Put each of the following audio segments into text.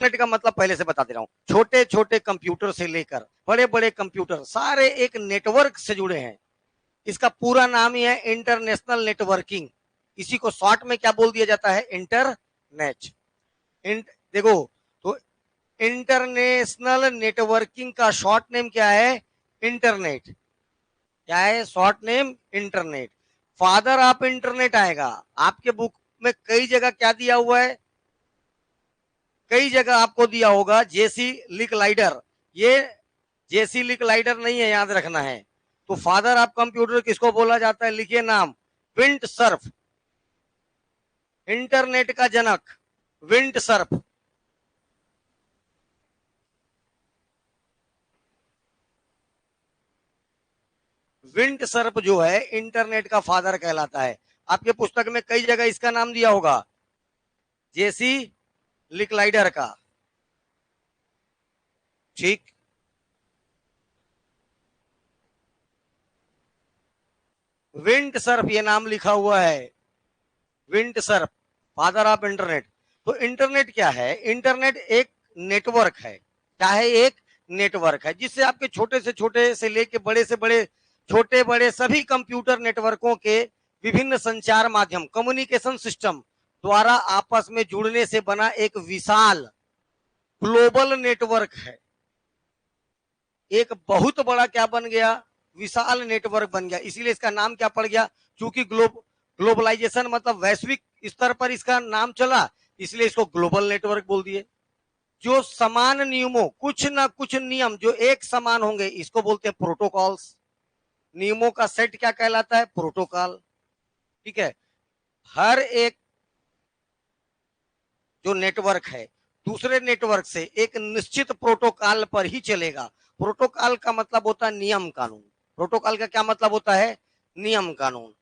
Internet का मतलब पहले से बता दे रहा हूं, छोटे छोटे कंप्यूटर से लेकर बड़े बड़े कंप्यूटर सारे एक नेटवर्क से जुड़े हैं। इसका पूरा नाम ही है इंटरनेशनल नेटवर्किंग। इसी को शॉर्ट में क्या बोल दिया जाता है, इंटरनेट। देखो तो इंटरनेशनल नेटवर्किंग का शॉर्ट नेम क्या है, इंटरनेट। क्या है short name, internet. Father of internet आएगा आपके बुक में कई जगह, क्या दिया हुआ है, कई जगह आपको दिया होगा जेसी लिकलाइडर। ये जेसी लिकलाइडर नहीं है, याद रखना है। तो फादर ऑफ कंप्यूटर किसको बोला जाता है, लिखिए नाम, विंड सर्फ। इंटरनेट का जनक विंड सर्फ। विंड सर्फ जो है इंटरनेट का फादर कहलाता है। आपके पुस्तक में कई जगह इसका नाम दिया होगा, जेसी लिकलाइडर का। ठीक, विंड सर्फ ये नाम लिखा हुआ है, wind Surf, father of internet. तो इंटरनेट क्या है, इंटरनेट एक नेटवर्क है। क्या है, एक नेटवर्क है जिससे आपके छोटे से लेके बड़े से बड़े, छोटे बड़े सभी कंप्यूटर नेटवर्कों के विभिन्न संचार माध्यम, कम्युनिकेशन सिस्टम द्वारा आपस में जुड़ने से बना एक विशाल ग्लोबल नेटवर्क है। एक बहुत बड़ा क्या बन गया, विशाल नेटवर्क बन गया। इसीलिए इसका नाम क्या पड़ गया, चूंकि ग्लोबलाइजेशन मतलब वैश्विक स्तर पर इसका नाम चला, इसलिए इसको ग्लोबल नेटवर्क बोल दिए। जो समान नियमों, कुछ ना कुछ नियम जो एक समान होंगे, इसको बोलते हैं प्रोटोकॉल्स। नियमों का सेट क्या कहलाता है, प्रोटोकॉल। ठीक है, हर एक जो नेटवर्क है दूसरे नेटवर्क से एक निश्चित प्रोटोकॉल पर ही चलेगा। प्रोटोकॉल का मतलब होता है नियम कानून। प्रोटोकॉल का क्या मतलब होता है, नियम कानून।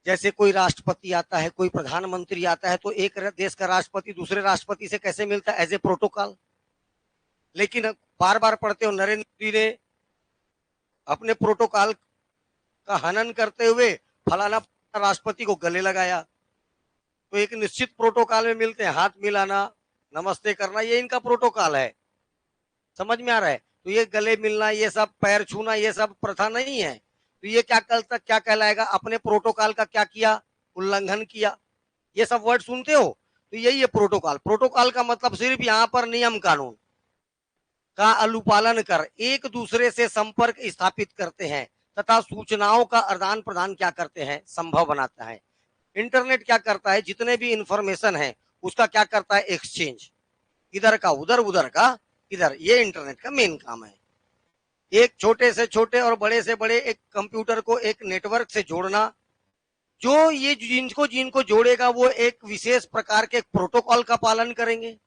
जैसे कोई राष्ट्रपति आता है, कोई प्रधानमंत्री आता है, तो एक देश का राष्ट्रपति दूसरे राष्ट्रपति से कैसे मिलता है, एज ए प्रोटोकॉल। लेकिन बार बार पढ़ते हो, नरेंद्र मोदी ने अपने प्रोटोकॉल का हनन करते हुए फलाना राष्ट्रपति को गले लगाया। तो एक निश्चित प्रोटोकॉल में मिलते हैं, हाथ मिलाना, नमस्ते करना, ये इनका प्रोटोकॉल है। समझ में आ रहा है। तो ये गले मिलना, ये सब पैर छूना, ये सब प्रथा नहीं है। तो ये क्या कल तक क्या कहलाएगा, अपने प्रोटोकॉल का क्या किया, उल्लंघन किया। ये सब वर्ड सुनते हो, तो यही है प्रोटोकॉल। प्रोटोकॉल का मतलब सिर्फ यहाँ पर नियम कानून का अनुपालन कर एक दूसरे से संपर्क स्थापित करते हैं तथा सूचनाओं का आदान प्रदान क्या करते हैं, संभव बनाता है। इंटरनेट क्या करता है, जितने भी इंफॉर्मेशन है उसका क्या करता है, एक्सचेंज, इधर का उधर, उधर का इधर। ये इंटरनेट का मेन काम है। एक छोटे से छोटे और बड़े से बड़े एक कंप्यूटर को एक नेटवर्क से जोड़ना। जो ये जिनको जिनको जोड़ेगा वो एक विशेष प्रकार के प्रोटोकॉल का पालन करेंगे।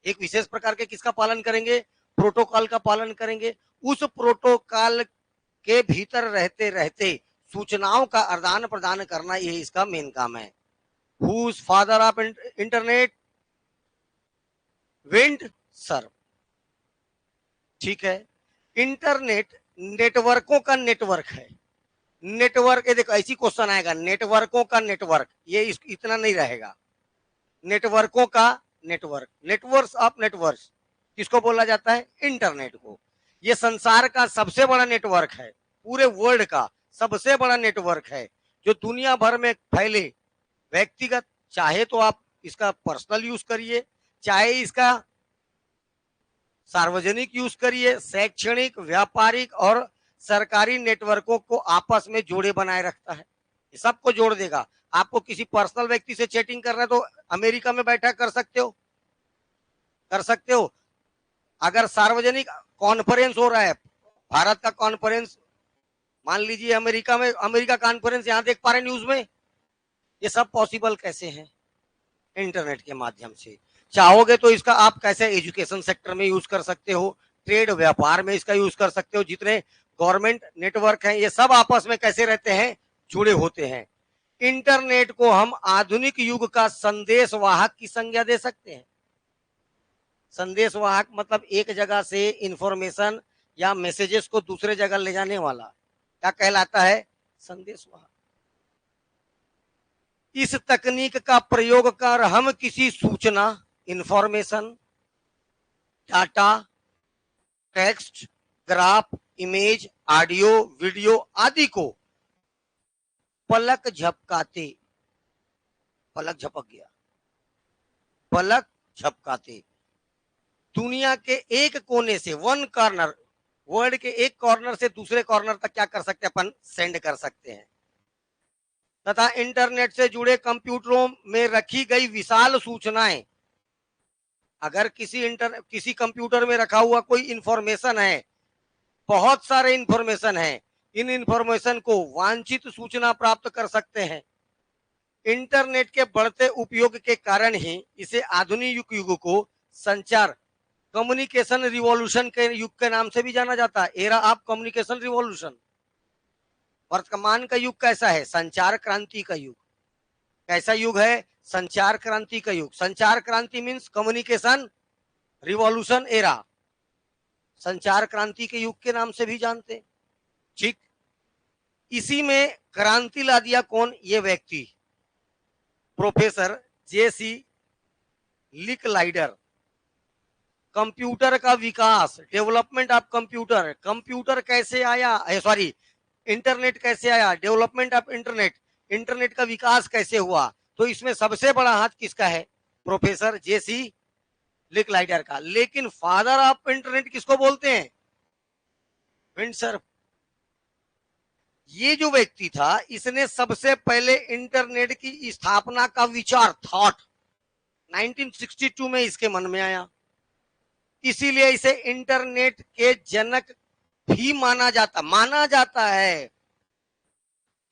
एक विशेष प्रकार के किसका पालन करेंगे, प्रोटोकॉल का पालन करेंगे। उस प्रोटोकॉल के भीतर रहते रहते सूचनाओं का आदान प्रदान करना, ये इसका मेन काम है। Who's father of internet, Vint Cerf. ठीक है, इंटरनेट नेटवर्कों का नेटवर्क है। नेटवर्क, ये देखो ऐसी क्वेश्चन आएगा, नेटवर्कों का नेटवर्क, ये इतना नहीं रहेगा। नेटवर्कों का नेटवर्क, नेटवर्क्स ऑफ नेटवर्क्स किसको बोला जाता है, इंटरनेट को। ये संसार का सबसे बड़ा नेटवर्क है, पूरे वर्ल्ड का सबसे बड़ा नेटवर्क है जो दुनिया भर में फैले। व्यक्तिगत चाहे तो आप इसका पर्सनल यूज करिए, चाहे इसका सार्वजनिक यूज करिए, शैक्षणिक, व्यापारिक और सरकारी नेटवर्कों को आपस में जोड़े बनाए रखता है। सबको जोड़ देगा। आपको किसी पर्सनल व्यक्ति से चैटिंग करना है तो अमेरिका में बैठा कर सकते हो, कर सकते हो। अगर सार्वजनिक कॉन्फ्रेंस हो रहा है, भारत का कॉन्फ्रेंस मान लीजिए अमेरिका में, अमेरिका कॉन्फ्रेंस यहां देख पा रहे न्यूज में। ये सब पॉसिबल कैसे है, इंटरनेट के माध्यम से। चाहोगे तो इसका आप कैसे एजुकेशन सेक्टर में यूज कर सकते हो, ट्रेड व्यापार में इसका यूज कर सकते हो। जितने गवर्नमेंट नेटवर्क हैं ये सब आपस में कैसे रहते हैं, जुड़े होते हैं। इंटरनेट को हम आधुनिक युग का संदेश वाहक की संज्ञा दे सकते हैं। संदेश वाहक मतलब एक जगह से इंफॉर्मेशन या मैसेजेस को दूसरे जगह ले जाने वाला, क्या कहलाता है, संदेश वाहक। इस तकनीक का प्रयोग कर हम किसी सूचना, information data, text, graph, image, audio, video आदि को पलक झपकाते, पलक झपक गया, पलक झपकाते दुनिया के एक कोने से, वन कॉर्नर, वर्ल्ड के एक कॉर्नर से दूसरे कॉर्नर तक क्या कर सकते हैं अपन, सेंड कर सकते हैं। तथा इंटरनेट से जुड़े कंप्यूटरों में रखी गई विशाल सूचनाएं, अगर किसी कंप्यूटर में रखा हुआ कोई इंफॉर्मेशन है, बहुत सारे इंफॉर्मेशन है, इन इंफॉर्मेशन को वांछित सूचना प्राप्त कर सकते हैं। इंटरनेट के बढ़ते उपयोग के कारण ही इसे आधुनिक युग को संचार, कम्युनिकेशन रिवॉल्यूशन के युग के नाम से भी जाना जाता है। Era of communication revolution. वर्तमान का युग कैसा है, संचार क्रांति का युग। कैसा युग है, संचार क्रांति का युग। संचार क्रांति मीन्स कम्युनिकेशन रिवॉल्यूशन एरा, संचार क्रांति के युग के नाम से भी जानते। ठीक, इसी में क्रांति ला दिया कौन, ये व्यक्ति प्रोफेसर जेसी लिकलाइडर। कंप्यूटर का विकास, डेवलपमेंट ऑफ कंप्यूटर, कंप्यूटर कैसे आया, सॉरी इंटरनेट कैसे आया, डेवलपमेंट ऑफ इंटरनेट, इंटरनेट का विकास कैसे हुआ, तो इसमें सबसे बड़ा हाथ किसका है, प्रोफेसर जेसी लिकलाइडर का। लेकिन फादर ऑफ इंटरनेट किसको बोलते हैं, विंडसर्फ। ये जो व्यक्ति था, इसने सबसे पहले इंटरनेट की स्थापना का विचार, थॉट 1962 में इसके मन में आया। इसीलिए इसे इंटरनेट के जनक भी माना जाता है,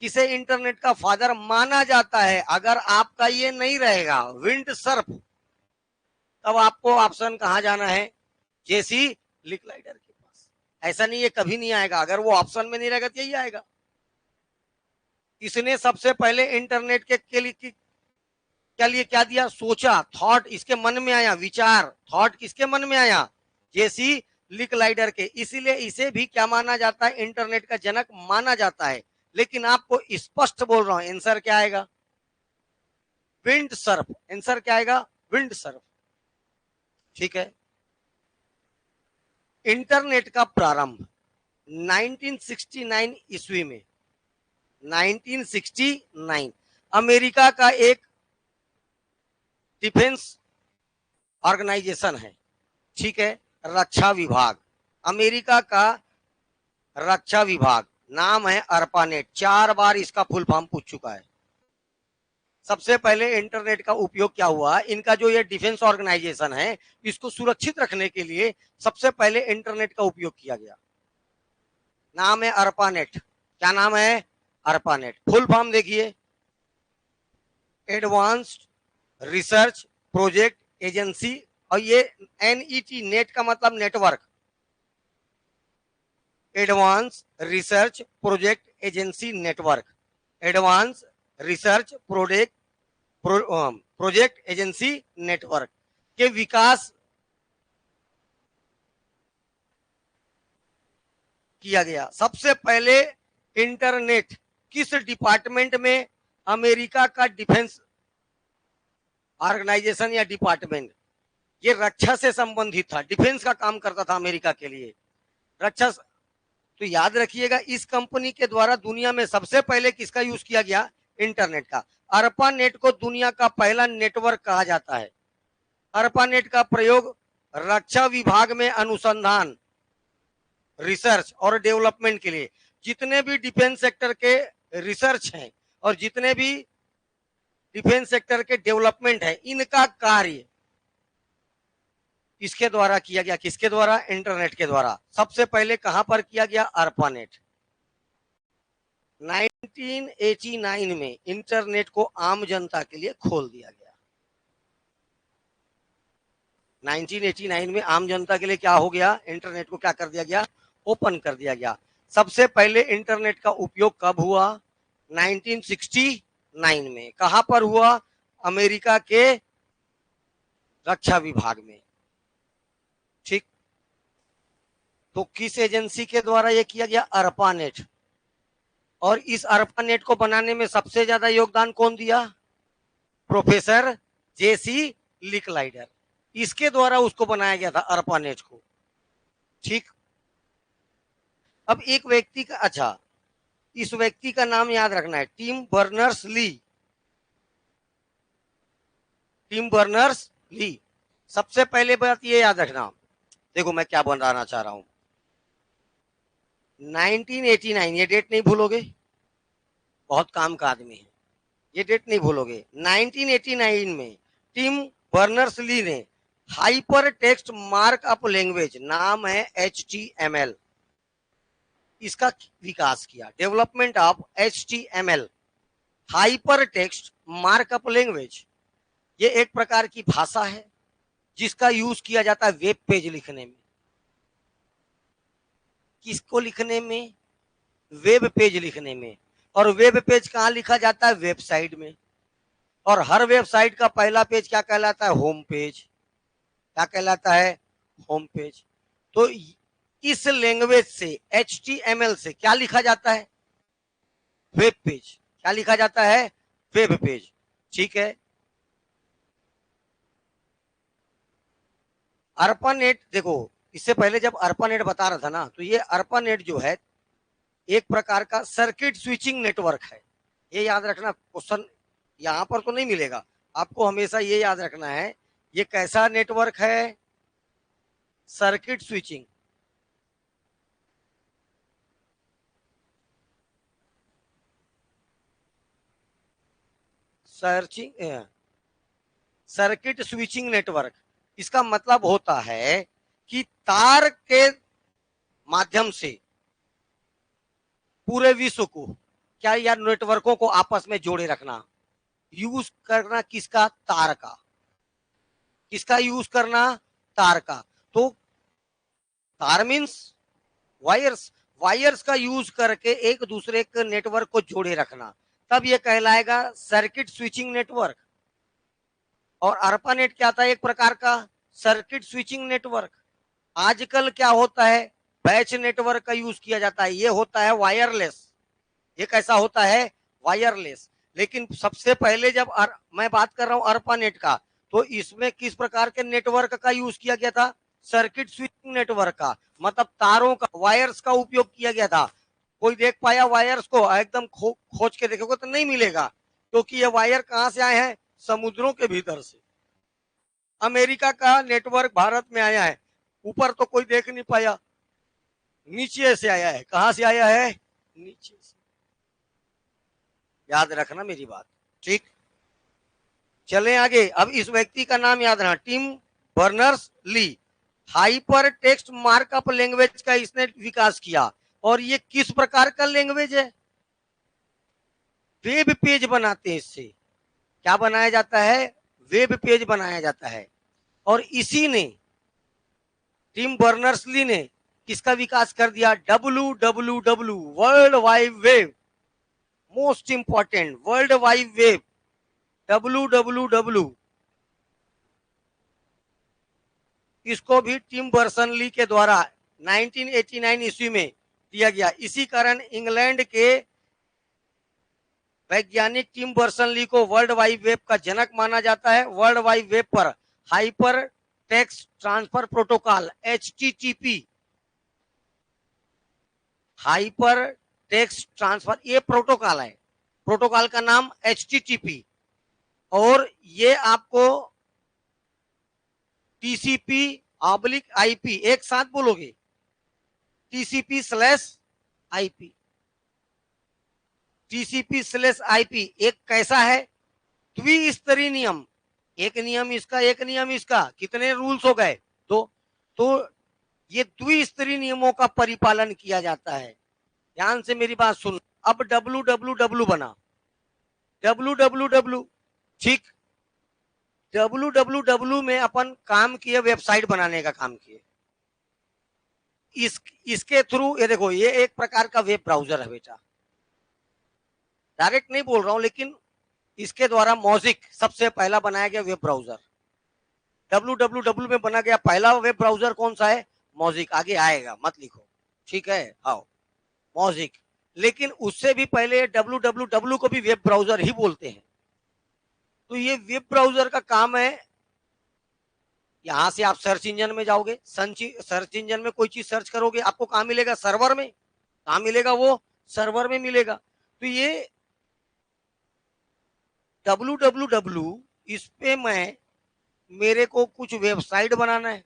इसे इंटरनेट का फादर माना जाता है। अगर आपका ये नहीं रहेगा विंडसर्फ, तब आपको ऑप्शन कहां जाना है, जेसी लिकलाइडर के पास। ऐसा नहीं है कभी नहीं आएगा, अगर वो ऑप्शन में नहीं रहेगा तो यही आएगा। इसने सबसे पहले इंटरनेट के लिए क्या दिया, सोचा, थॉट इसके मन में आया, विचार, थॉट किसके मन में आया, जेसी लिकलाइडर के। इसीलिए इसे भी क्या माना जाता है, इंटरनेट का जनक माना जाता है। लेकिन आपको स्पष्ट बोल रहा हूं, आंसर क्या आएगा, विंडसर्फ। आंसर क्या आएगा, विंडसर्फ। ठीक है। इंटरनेट का प्रारंभ 1969 ईस्वी में, 1969 अमेरिका का एक डिफेंस ऑर्गेनाइजेशन है, ठीक है, रक्षा विभाग, अमेरिका का रक्षा विभाग, नाम है अर्पानेट। 4 बार इसका फुल फॉर्म पूछ चुका है। सबसे पहले इंटरनेट का उपयोग क्या हुआ, इनका जो ये डिफेंस ऑर्गेनाइजेशन है, इसको सुरक्षित रखने के लिए सबसे पहले इंटरनेट का उपयोग किया गया। नाम है अर्पानेट। क्या नाम है, अर्पानेट। फुल फॉर्म देखिए, एडवांस्ड रिसर्च प्रोजेक्ट एजेंसी, और ये एनईटी, नेट का मतलब network, advance research project agency network, advance research project agency network के विकास किया गया। सबसे पहले इंटरनेट किस डिपार्टमेंट में, अमेरिका का डिफेंस ऑर्गेनाइजेशन या डिपार्टमेंट, ये रक्षा से संबंधित था, डिफेंस का काम करता था अमेरिका के लिए, रक्षा। तो याद रखिएगा, इस कंपनी के द्वारा दुनिया में सबसे पहले किसका यूज किया गया, इंटरनेट का। अर्पानेट को दुनिया का पहला नेटवर्क कहा जाता है। अर्पानेट का प्रयोग रक्षा विभाग में अनुसंधान, रिसर्च और डेवलपमेंट के लिए, जितने भी डिफेंस सेक्टर के रिसर्च हैं और जितने भी डिफेंस सेक्टर के डेवलपमेंट है, इनका कार्य इसके द्वारा किया गया। किसके द्वारा, इंटरनेट के द्वारा। सबसे पहले कहां पर किया गया, अर्पानेट। 1989 में इंटरनेट को आम जनता के लिए खोल दिया गया। 1989 में आम जनता के लिए क्या हो गया, इंटरनेट को क्या कर दिया गया, ओपन कर दिया गया। सबसे पहले इंटरनेट का उपयोग कब हुआ, 1969 में। कहां पर हुआ, अमेरिका के रक्षा विभाग में। ठीक, तो किस एजेंसी के द्वारा यह किया गया, अर्पानेट। और इस अर्पानेट को बनाने में सबसे ज्यादा योगदान कौन दिया, प्रोफेसर जेसी लिकलाइडर। इसके द्वारा उसको बनाया गया था ARPANET को। ठीक, अब एक व्यक्ति का, अच्छा, इस व्यक्ति का नाम याद रखना है, Tim Berners Lee. Tim Berners Lee. सबसे पहले बात ये याद रखना, देखो मैं क्या बनाना चाह रहा हूं, 1989, ये डेट नहीं भूलोगे, बहुत काम का आदमी है, ये डेट नहीं भूलोगे। 1989 में टिम बर्नर्स ली ने हाइपर टेक्स्ट मार्कअप लैंग्वेज, नाम है HTML, इसका विकास किया। Development of HTML, hyper text markup language, ये एक प्रकार की भाषा है जिसका यूज किया जाता है वेब पेज लिखने में। किसको लिखने में? वेब पेज लिखने में। और वेब पेज कहां लिखा जाता है? वेबसाइट में। और हर वेबसाइट का पहला पेज क्या कहलाता है? Home page. क्या कहलाता है? Home page. तो इस लैंग्वेज से, HTML से क्या लिखा जाता है? Web page. क्या लिखा जाता है? Web page. ठीक है। ARPANET, देखो इससे पहले जब ARPANET बता रहा था ना, तो ये ARPANET जो है एक प्रकार का सर्किट स्विचिंग नेटवर्क है। ये याद रखना, क्वेश्चन यहां पर तो नहीं मिलेगा आपको, हमेशा ये याद रखना है ये कैसा नेटवर्क है? Circuit switching. Searching circuit switching network, इसका मतलब होता है कि तार के माध्यम से पूरे विश्व को, क्या या नेटवर्कों को आपस में जोड़े रखना, यूज करना किसका? तार का। किसका यूज करना? तार का। तो तार मीन्स वायर्स, वायर्स का यूज करके एक दूसरे के नेटवर्क को जोड़े रखना, तब ये कहलाएगा सर्किट स्विचिंग नेटवर्क। और ARPANET क्या था? एक प्रकार का सर्किट स्विचिंग नेटवर्क। आजकल क्या होता है? बैच नेटवर्क का यूज किया जाता है, ये होता है वायरलेस। ये कैसा होता है? वायरलेस। लेकिन सबसे पहले जब मैं बात कर रहा हूं ARPANET का, तो इसमें किस प्रकार के नेटवर्क का यूज किया गया था? सर्किट स्विचिंग नेटवर्क का, मतलब तारों का, वायर्स का उपयोग किया गया था। कोई देख पाया वायर्स को? एकदम खोज के देखोगे तो नहीं मिलेगा, क्योंकि ये वायर कहां से आए हैं? समुद्रों के भीतर से। अमेरिका का नेटवर्क भारत में आया है, ऊपर तो कोई देख नहीं पाया, नीचे से आया है। कहां से आया है? नीचे से। याद रखना मेरी बात। ठीक, चलें आगे। अब इस व्यक्ति का नाम याद रखना, Tim Berners Lee. Hyper text markup language का इसने विकास किया। और ये किस प्रकार का लैंग्वेज है? वेब पेज बनाते हैं इससे। क्या बनाया जाता है? वेब पेज बनाया जाता है। और इसी ने, टिम बर्नर्स ली ने किसका विकास कर दिया? WWW, world wide web. Most important, world wide web, WWW। इसको भी टिम बर्नर्स ली के द्वारा 1989 ईस्वी में दिया गया। इसी कारण इंग्लैंड के वैज्ञानिक टिम बर्नर्स ली को वर्ल्ड वाइड वेब का जनक माना जाता है। वर्ल्ड वाइड वेब पर hyper text transfer protocol, HTTP, hyper text transfer, ये प्रोटोकॉल है। प्रोटोकॉल का नाम HTTP। और ये आपको TCP/IP, एक साथ बोलोगे, TCP/IP। TCP/IP एक कैसा है? द्विस्तरीय नियम, एक नियम इसका, एक नियम इसका, कितने रूल्स हो गए? तो ये द्विस्तरीय नियमों का परिपालन किया जाता है। ध्यान से मेरी बात सुन। अब WWW बना, WWW, ठीक। WWW में अपन काम किए, वेबसाइट बनाने का काम किए। इसके थ्रू, ये देखो, ये एक प्रकार का वेब ब्राउजर है बेटा, डायरेक्ट नहीं बोल रहा हूं, लेकिन इसके द्वारा मॉजिक सबसे पहला बनाया गया वेब ब्राउजर। WWW में बना गया पहला वेब ब्राउजर कौन सा है? मॉजिक। आगे आएगा, मत लिखो, ठीक है, आओ, मॉजिक। लेकिन उससे भी पहले WWW को भी वेब ब्राउजर ही बोलते हैं। तो ये वेब ब्राउजर का काम है यहां से आप सर्च इंजन में जाओगे, सर्च इंजन में कोई चीज सर्च करोगे, आपको कहां मिलेगा? सर्वर में। कहां मिलेगा? वो सर्वर में मिलेगा। तो ये www, इस पे मेरे को कुछ वेबसाइट बनाना है।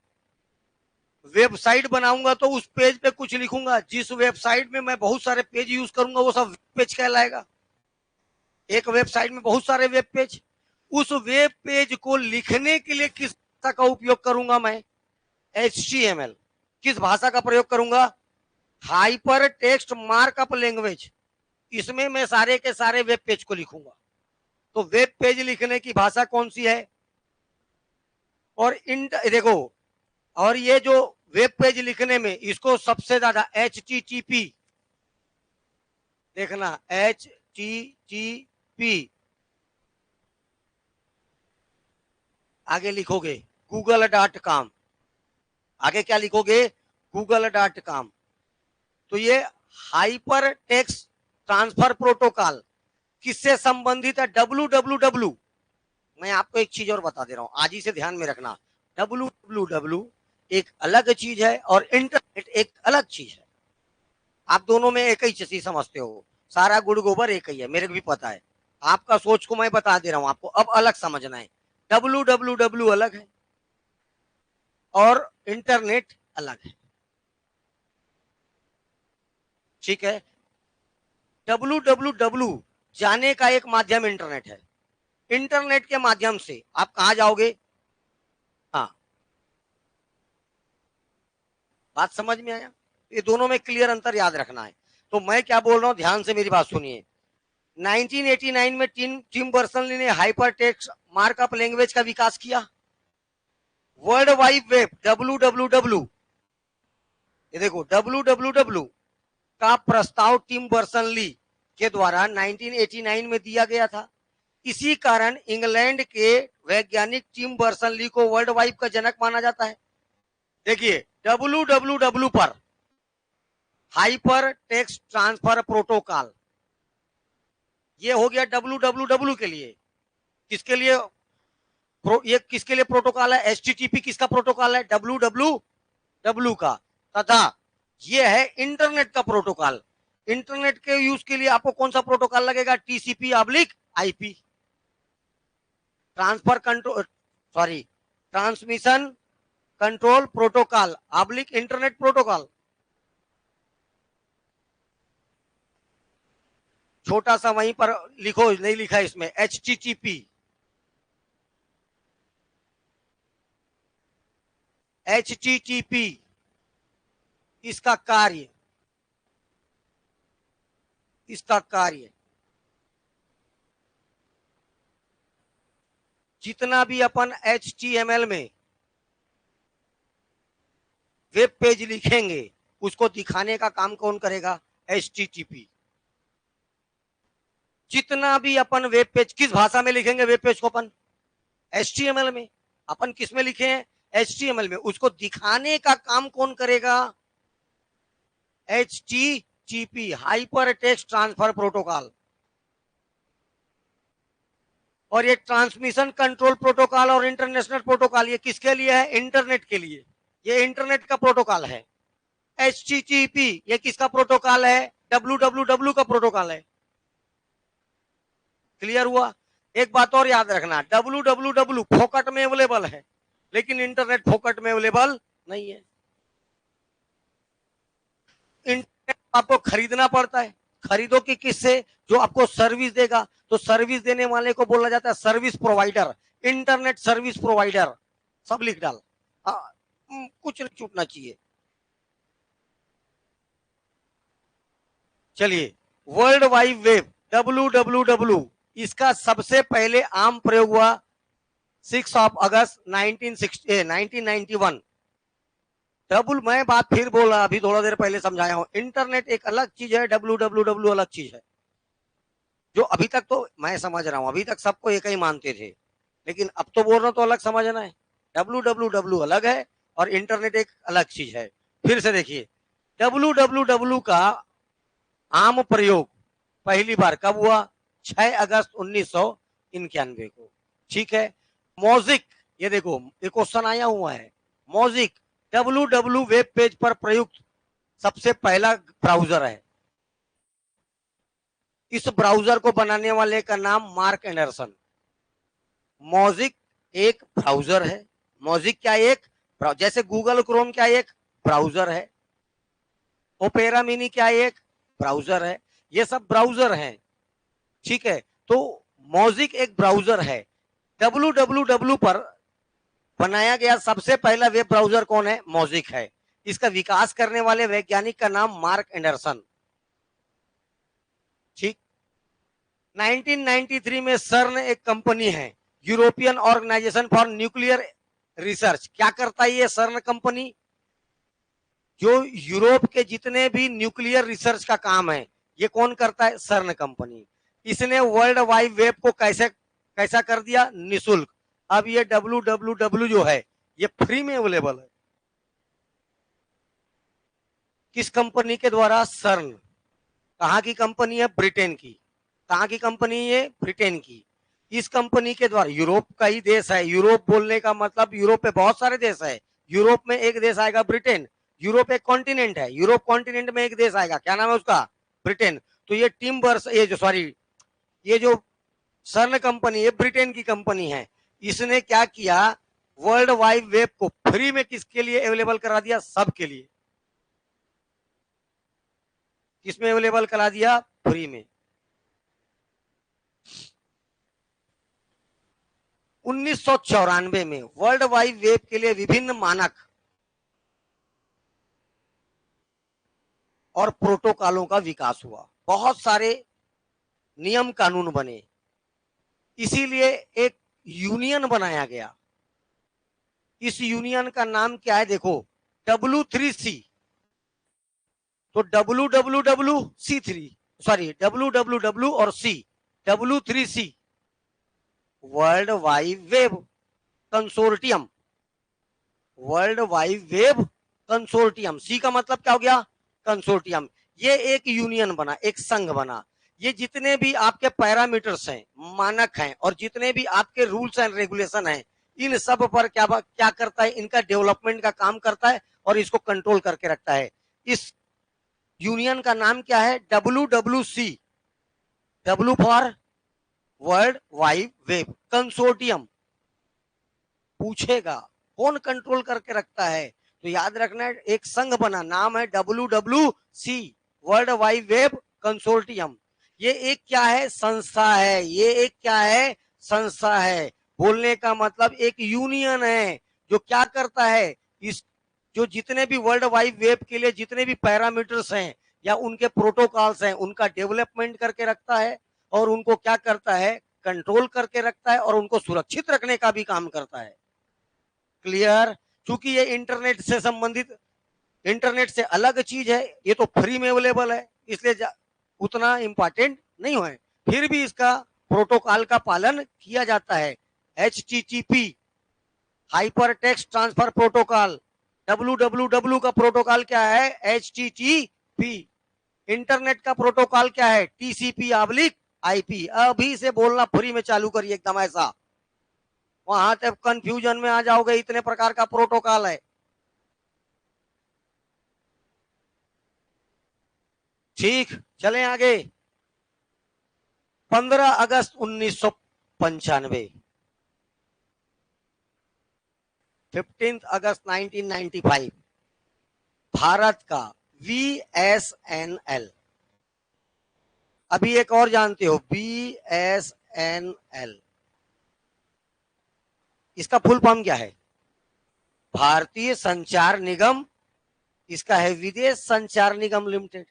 वेबसाइट बनाऊंगा तो उस पेज पे कुछ लिखूंगा, जिस वेबसाइट में मैं बहुत सारे पेज यूज करूंगा वो सब पेज कहलाएगा। एक वेबसाइट में बहुत सारे वेब पेज, उस वेब पेज को लिखने के लिए किस भाषा का उपयोग करूंगा मैं? HTML। किस भाषा का प्रयोग करूंगा? Hyper text markup language. इसमें मैं सारे के सारे वेब पेज को लिखूंगा। तो वेब पेज लिखने की भाषा कौन सी है? और देखो, और ये जो वेब पेज लिखने में इसको सबसे ज्यादा HTTP, देखना HTTP आगे लिखोगे google.com, आगे क्या लिखोगे? google.com। तो ये हाइपर टेक्स्ट ट्रांसफर प्रोटोकॉल किससे संबंधित है? www। मैं आपको एक चीज और बता दे रहा हूं, आज ही से ध्यान में रखना। www एक अलग चीज है और इंटरनेट एक अलग चीज है। आप दोनों में एक ही चीज समझते हो, सारा गुड़ गोबर एक ही है, मेरे को भी पता है। आपका सोच को मैं बता दे रहा हूं, आपको अब अलग समझना है। www अलग है और इंटरनेट अलग है, ठीक है? www जाने का एक माध्यम इंटरनेट है। इंटरनेट के माध्यम से आप कहां जाओगे? हाँ, बात समझ में आया? ये दोनों में क्लियर अंतर याद रखना है। तो मैं क्या बोल रहा हूं, ध्यान से मेरी बात सुनिए। 1989 में टिम बर्नर्स-ली ने हाइपर टेक्स्ट मार्कअप लैंग्वेज का विकास किया। वर्ल्ड वाइड वेब www, ये देखो www का प्रस्ताव टिम बर्नर्स-ली के द्वारा 1989 में दिया गया था। इसी कारण इंग्लैंड के वैज्ञानिक टिम बर्नर्स-ली को वर्ल्ड वाइड का जनक माना जाता है। देखिए, www पर हाइपर टेक्स्ट ट्रांसफर प्रोटोकॉल, ये हो गया www के लिए। किसके लिए? ये किसके लिए प्रोटोकॉल है? HTTP किसका प्रोटोकॉल है? www का। तथा ये है इंटरनेट का प्रोटोकॉल। इंटरनेट के यूज के लिए आपको कौन सा प्रोटोकॉल लगेगा? TCP/IP, transfer control, sorry, transmission control protocol / internet protocol. छोटा सा वहीं पर लिखो, नहीं लिखा है इसमें, HTTP। HTTP इसका कार्य, जितना भी अपन HTML में वेब पेज लिखेंगे उसको दिखाने का काम कौन करेगा? HTTP। जितना भी अपन वेब पेज, किस भाषा में लिखेंगे वेब पेज को अपन? HTML में। अपन किस में लिखे हैं? HTML में। उसको दिखाने का काम कौन करेगा? HTTP, hyper text transfer protocol. और ये ट्रांसमिशन कंट्रोल प्रोटोकॉल और इंटरनेशनल प्रोटोकॉल, ये किसके लिए है? इंटरनेट के लिए। ये इंटरनेट का प्रोटोकॉल है। HTTP ये किसका प्रोटोकॉल है? www का प्रोटोकॉल है। क्लियर हुआ? एक बात और याद रखना, www फोकट में अवेलेबल है, लेकिन इंटरनेट फोकट में अवेलेबल नहीं है। इंटरनेट आपको खरीदना पड़ता है। खरीदो कि किससे? जो आपको सर्विस देगा। तो सर्विस देने वाले को बोला जाता है service provider, internet service provider. सब लिख डाल, कुछ नहीं छूटना चाहिए। चलिए, वर्ल्ड वाइड वेब www, इसका सबसे पहले आम प्रयोग हुआ 6 अगस्त 1991। मैं बात फिर बोल रहा, अभी थोड़ा देर पहले समझाया हूं। इंटरनेट एक अलग चीज है, www अलग चीज है। जो अभी तक तो मैं समझ रहा हूं, अभी तक सबको एक ही मानते थे, लेकिन अब तो बोल रहा हूं तो अलग समझना है। www अलग है और इंटरनेट एक अलग चीज है। फिर से देखिए, www का आम प्रयोग पहली बार कब हुआ? 6 अगस्त 1991 को, ठीक है। मोज़िक, ये देखो ये क्वेश्चन आया हुआ है। मोजिक www वेब पेज पर प्रयुक्त सबसे पहला ब्राउजर है। इस ब्राउजर को बनाने वाले का नाम मार्क एंडरसन। मोजिक एक ब्राउजर है। मोजिक क्या एक, जैसे गूगल क्रोम क्या एक ब्राउजर है, ओपेरा मिनी क्या एक ब्राउजर है, ये सब ब्राउजर हैं। ठीक है, तो मोजिक एक ब्राउजर है। www पर बनाया गया सबसे पहला वेब ब्राउजर कौन है? मोजिक है। इसका विकास करने वाले वैज्ञानिक का नाम मार्क एंडरसन। ठीक। 1993 में सर्न एक कंपनी है, European organisation for nuclear research. क्या करता है ये सर्न कंपनी? जो यूरोप के जितने भी न्यूक्लियर रिसर्च का काम है ये कौन करता है? सर्न कंपनी। इसने वर्ल्ड वाइड वेब को कैसा कर दिया? निशुल्क। अब ये www जो है ये फ्री में अवेलेबल है। किस कंपनी के द्वारा? सर्न। कहां की कंपनी है? ब्रिटेन की। कहां की कंपनी है? ब्रिटेन की। इस कंपनी के द्वारा, यूरोप का ही देश है, यूरोप बोलने का मतलब यूरोप में बहुत सारे देश है। यूरोप में एक देश आएगा ब्रिटेन। यूरोप एक कॉन्टिनेंट है, यूरोप कॉन्टिनेंट में एक देश आएगा, क्या नाम है उसका? ब्रिटेन। तो ये टिम्बर्स, ये जो सॉरी ये जो सर्न कंपनी है ब्रिटेन की कंपनी है। इसने क्या किया? वर्ल्ड वाइड वेब को फ्री में किसके लिए अवेलेबल करा दिया? सबके लिए। किसमें अवेलेबल करा दिया? फ्री में। 1994 में वर्ल्ड वाइड वेब के लिए विभिन्न मानक और प्रोटोकॉलों का विकास हुआ। बहुत सारे नियम कानून बने, इसीलिए एक यूनियन बनाया गया। इस यूनियन का नाम क्या है? देखो, W3C। तो WWWC3, सॉरी WWW और C, W3C world wide web consortium. World wide web consortium, C का मतलब क्या हो गया? कंसोर्टियम। ये एक यूनियन बना, एक संघ बना। ये जितने भी आपके पैरामीटर्स हैं, मानक हैं, और जितने भी आपके रूल्स एंड रेगुलेशन हैं, इन सब पर क्या क्या करता है? इनका डेवलपमेंट का काम करता है और इसको कंट्रोल करके रखता है। इस यूनियन का नाम क्या है? WWC। W for world wide web consortium. पूछेगा कौन कंट्रोल करके रखता है, तो याद रखना एक संघ बना, नाम है WWC world wide web consortium. ये एक क्या है? संस्था है। ये एक क्या है? संस्था है। बोलने का मतलब एक यूनियन है जो क्या करता है? इस जो जितने भी वर्ल्ड वाइड वेब के लिए जितने भी पैरामीटर्स हैं या उनके प्रोटोकॉल्स हैं उनका डेवलपमेंट करके रखता है, और उनको क्या करता है? कंट्रोल करके रखता है, और उनको सुरक्षित रखने का भी काम करता है। क्लियर? क्योंकि ये इंटरनेट से संबंधित, इंटरनेट से अलग चीज है, ये तो फ्री में अवेलेबल है, इसलिए उतना इंपॉर्टेंट नहीं है। फिर भी इसका प्रोटोकॉल का पालन किया जाता है। HTTP hyper text transfer protocol. WWW का प्रोटोकॉल क्या है? HTTP। इंटरनेट का प्रोटोकॉल क्या है? TCP/IP। अभी से बोलना फ्री में चालू करिए एकदम ऐसा, वहां तक कंफ्यूजन में आ जाओगे, इतने प्रकार का प्रोटोकॉल है। ठीक, चलें आगे। 15 अगस्त 1995, 15 अगस्त 1995, भारत का VSNL। अभी एक और जानते हो, BSNL, इसका फुल फॉर्म क्या है? भारतीय संचार निगम। इसका है विदेश संचार निगम लिमिटेड।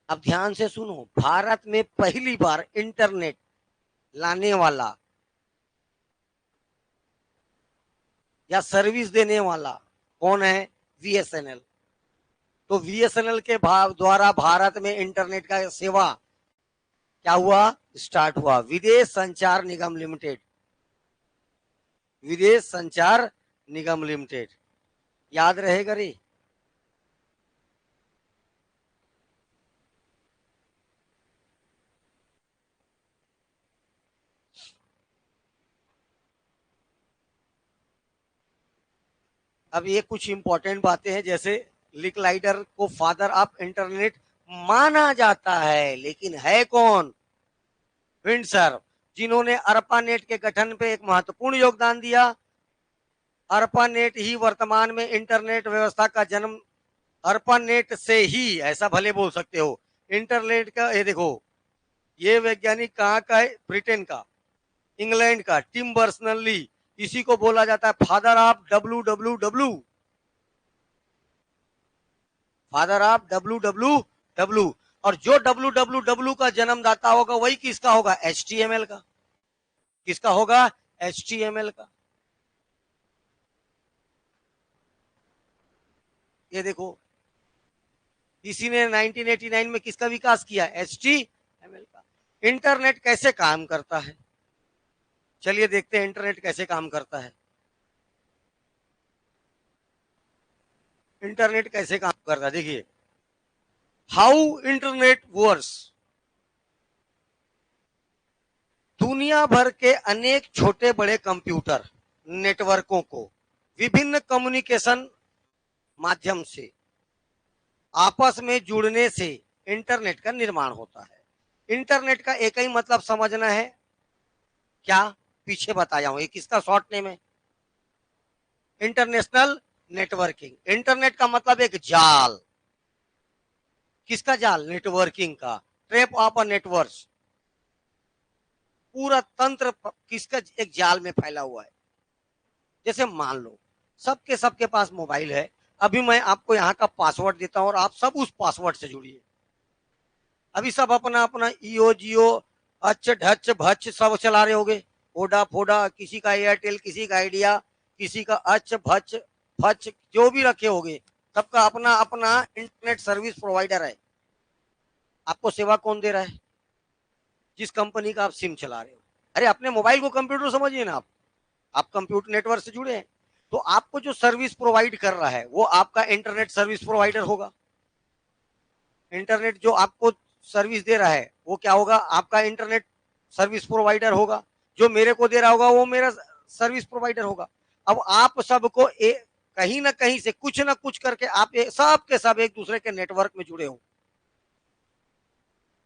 अब ध्यान से सुनो, भारत में पहली बार इंटरनेट लाने वाला या सर्विस देने वाला कौन है? VSNL। तो VSNL के द्वारा भारत में इंटरनेट का सेवा क्या हुआ? स्टार्ट हुआ। विदेश संचार निगम लिमिटेड, विदेश संचार निगम लिमिटेड। याद रहेगा रे? अब ये कुछ इंपॉर्टेंट बातें हैं, जैसे लिकलाइडर को फादर ऑफ इंटरनेट माना जाता है, लेकिन है कौन? विंडसर, जिन्होंने अर्पानेट के गठन पे एक महत्वपूर्ण योगदान दिया। अर्पानेट ही वर्तमान में इंटरनेट व्यवस्था का जन्म, अर्पानेट से ही, ऐसा भले बोल सकते हो, इंटरनेट का, ये देखो, ये वैज्ञानिक कहाँ का है? ब्रिटेन का, इंग्लैंड का, टिम बर्नर्स-ली। इसी को बोला जाता है father of WWW, father of WWW। और जो WWW का जन्मदाता होगा वही किसका होगा? HTML का। किसका होगा? HTML का। ये देखो, इसी ने 1989 में किसका विकास किया? HTML का। इंटरनेट कैसे काम करता है? चलिए देखते हैं इंटरनेट कैसे काम करता है। इंटरनेट कैसे काम करता है, देखिए, हाउ इंटरनेट वर्क्स। दुनिया भर के अनेक छोटे बड़े कंप्यूटर नेटवर्कों को विभिन्न कम्युनिकेशन माध्यम से आपस में जुड़ने से इंटरनेट का निर्माण होता है। इंटरनेट का एक ही मतलब समझना है, क्या? पीछे बताया हूं, ये किसका शॉर्ट नेम है? International networking. इंटरनेट का मतलब एक जाल। किसका जाल? नेटवर्किंग का। ट्रैप ऑफ अ नेटवर्क, पूरा तंत्र किसका? एक जाल में फैला हुआ है। जैसे मान लो सबके पास मोबाइल है, अभी मैं आपको यहाँ का पासवर्ड देता हूँ और आप सब उस पासवर्ड से जुड़िए। अभी सब अपना अपना ईओ जियो अच्छ ढच भच सब चला रहे होगे, ओडा फोडा, किसी का एयरटेल, किसी का आइडिया, किसी का अच्छ भच फच, जो भी रखे होगे, सबका अपना अपना इंटरनेट सर्विस प्रोवाइडर है। आपको सेवा कौन दे रहा है? जिस कंपनी का आप सिम चला रहे हो। अरे अपने मोबाइल को कंप्यूटर समझिए ना, आप कंप्यूटर नेटवर्क से जुड़े हैं, तो आपको जो सर्विस प्रोवाइड कर रहा है वो आपका इंटरनेट सर्विस प्रोवाइडर होगा। इंटरनेट जो आपको सर्विस दे रहा है वो क्या होगा? आपका इंटरनेट सर्विस प्रोवाइडर होगा। जो मेरे को दे रहा होगा वो मेरा सर्विस प्रोवाइडर होगा। अब आप सबको कहीं ना कहीं से कुछ ना कुछ करके आप सब के सब एक दूसरे के नेटवर्क में जुड़े हो।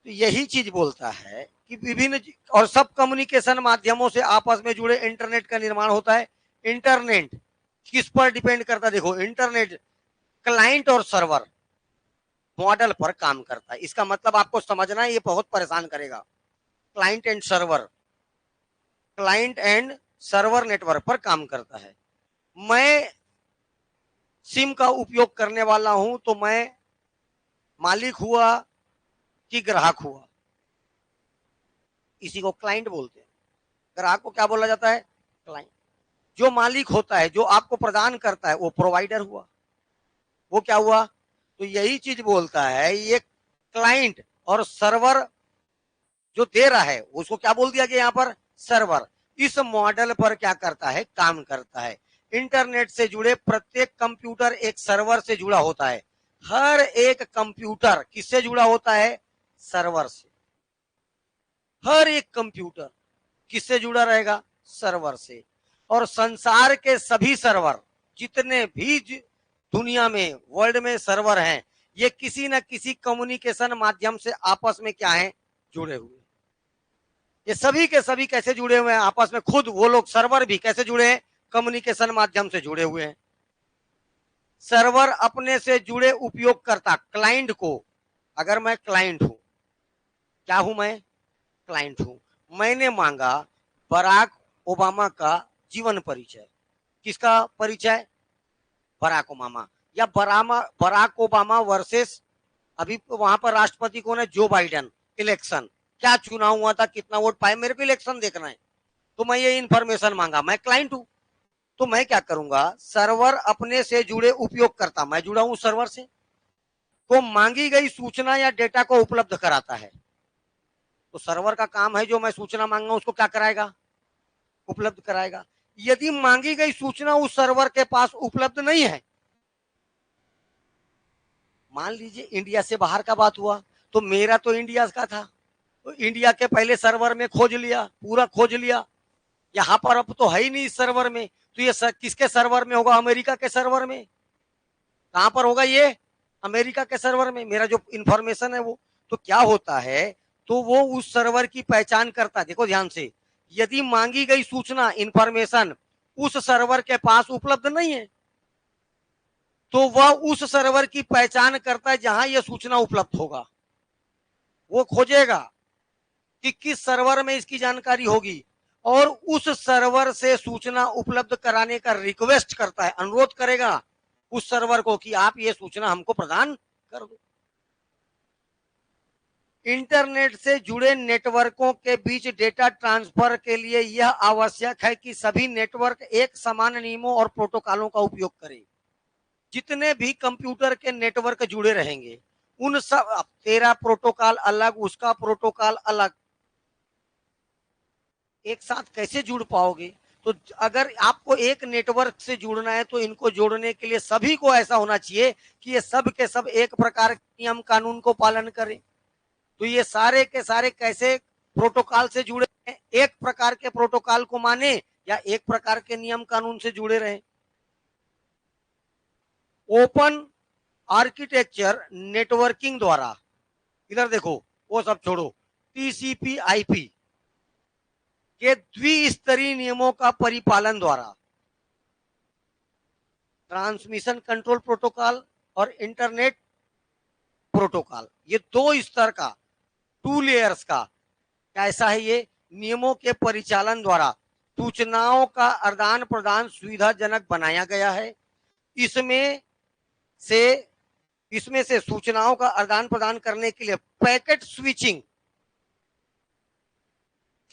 तो यही चीज बोलता है कि विभिन्न और सब कम्युनिकेशन माध्यमों से आपस में जुड़े इंटरनेट का निर्माण होता है। इंटरनेट किस पर डिपेंड करता है? देखो, इंटरनेट क्लाइंट और सर्वर मॉडल पर काम करता है। इसका मतलब आपको समझना है, ये बहुत परेशान करेगा। Client and server, client and server network पर काम करता है। मैं सिम का उपयोग करने वाला हूं, तो मैं मालिक हुआ कि ग्राहक हुआ? इसी को क्लाइंट बोलते हैं। ग्राहक को क्या बोला जाता है? क्लाइंट। जो मालिक होता है, जो आपको प्रदान करता है, वो प्रोवाइडर हुआ। वो क्या हुआ? तो यही चीज बोलता है, ये क्लाइंट और सर्वर जो दे रहा है उसको क्या बोल दिया गया यहाँ पर? सर्वर। इस मॉडल पर क्या करता है? काम करता है। इंटरनेट से जुड़े प्रत्येक कंप्यूटर एक सर्वर से जुड़ा होता है। हर एक कंप्यूटर किससे जुड़ा होता है? सर्वर से। हर एक कंप्यूटर किससे जुड़ा रहेगा? सर्वर से। और संसार के सभी सर्वर, जितने भी दुनिया में वर्ल्ड में सर्वर हैं, ये किसी न किसी कम्युनिकेशन माध्यम से आपस में क्या है? जुड़े हुए। ये सभी के सभी कैसे जुड़े हुए हैं आपस में? खुद वो लोग सर्वर भी कैसे जुड़े हैं? कम्युनिकेशन माध्यम से जुड़े हुए हैं। सर्वर अपने से जुड़े उपयोगकर्ता क्लाइंट को, अगर मैं क्लाइंट हूं, क्या हूं मैं? क्लाइंट हूं। मैंने मांगा बराक ओबामा का जीवन परिचय। किसका परिचय? Barack Obama. या बराक ओबामा वर्सेस, अभी वहां पर राष्ट्रपति कौन है? Joe Biden. इलेक्शन, क्या चुनाव हुआ था, कितना वोट पाए, मेरे को इलेक्शन देखना है, तो मैं ये इंफॉर्मेशन मांगा। मैं क्लाइंट हूं, तो मैं क्या करूंगा? सर्वर अपने से जुड़े उपयोगकर्ता, मैं जुड़ा हूं सर्वर से, को मांगी गई सूचना या डेटा को उपलब्ध कराता है। तो सर्वर का काम है, जो मैं सूचना मांगा उसको क्या कराएगा? उपलब्ध कराएगा। यदि मांगी गई सूचना उस सर्वर के पास उपलब्ध नहीं है, मान लीजिए इंडिया से बाहर का बात हुआ, तो मेरा तो इंडिया का था, तो इंडिया के पहले सर्वर में खोज लिया, पूरा खोज लिया। यहां पर अब तो है ही नहीं इस सर्वर में, तो ये किसके सर्वर में होगा? अमेरिका के सर्वर में। कहां पर होगा ये? अमेरिका के सर्वर में। मेरा जो इंफॉर्मेशन है वो, तो क्या होता है, तो वो उस सर्वर की पहचान करता है। देखो ध्यान से, यदि मांगी गई सूचना, इंफॉर्मेशन उस सर्वर के पास उपलब्ध नहीं है, तो वह उस सर्वर की पहचान करता है जहां यह सूचना उपलब्ध होगा। वो खोजेगा कि किस सर्वर में इसकी जानकारी होगी, और उस सर्वर से सूचना उपलब्ध कराने का रिक्वेस्ट करता है, अनुरोध करेगा उस सर्वर को कि आप ये सूचना हमको प्रदान कर दो। इंटरनेट से जुड़े नेटवर्कों के बीच डेटा ट्रांसफर के लिए यह आवश्यक है कि सभी नेटवर्क एक समान नियमों और प्रोटोकॉलों का उपयोग करें। जितने भी कंप्यूटर के नेटवर्क जुड़े रहेंगे, उन सब, तेरा प्रोटोकॉल अलग, उसका प्रोटोकॉल अलग, एक साथ कैसे जुड़ पाओगे? तो अगर आपको एक नेटवर्क से जुड़ना है, तो इनको जोड़ने के लिए सभी को ऐसा होना चाहिए कि ये सब के सब एक प्रकार के नियम कानून को पालन करें। तो ये सारे के सारे कैसे प्रोटोकॉल से जुड़े हैं? एक प्रकार के प्रोटोकॉल को माने या एक प्रकार के नियम कानून से जुड़े रहे। ओपन आर्किटेक्चर नेटवर्किंग द्वारा, इधर देखो, वो सब छोड़ो, टीसीपी आईपी के द्विस्तरीय नियमों का परिपालन द्वारा ट्रांसमिशन कंट्रोल प्रोटोकॉल और इंटरनेट प्रोटोकॉल, ये दो स्तर का, 2 लेयर्स का, कैसा है ये? नियमों के परिचालन द्वारा सूचनाओं का आदान प्रदान सुविधाजनक बनाया गया है। इसमें से सूचनाओं का आदान प्रदान करने के लिए पैकेट स्विचिंग,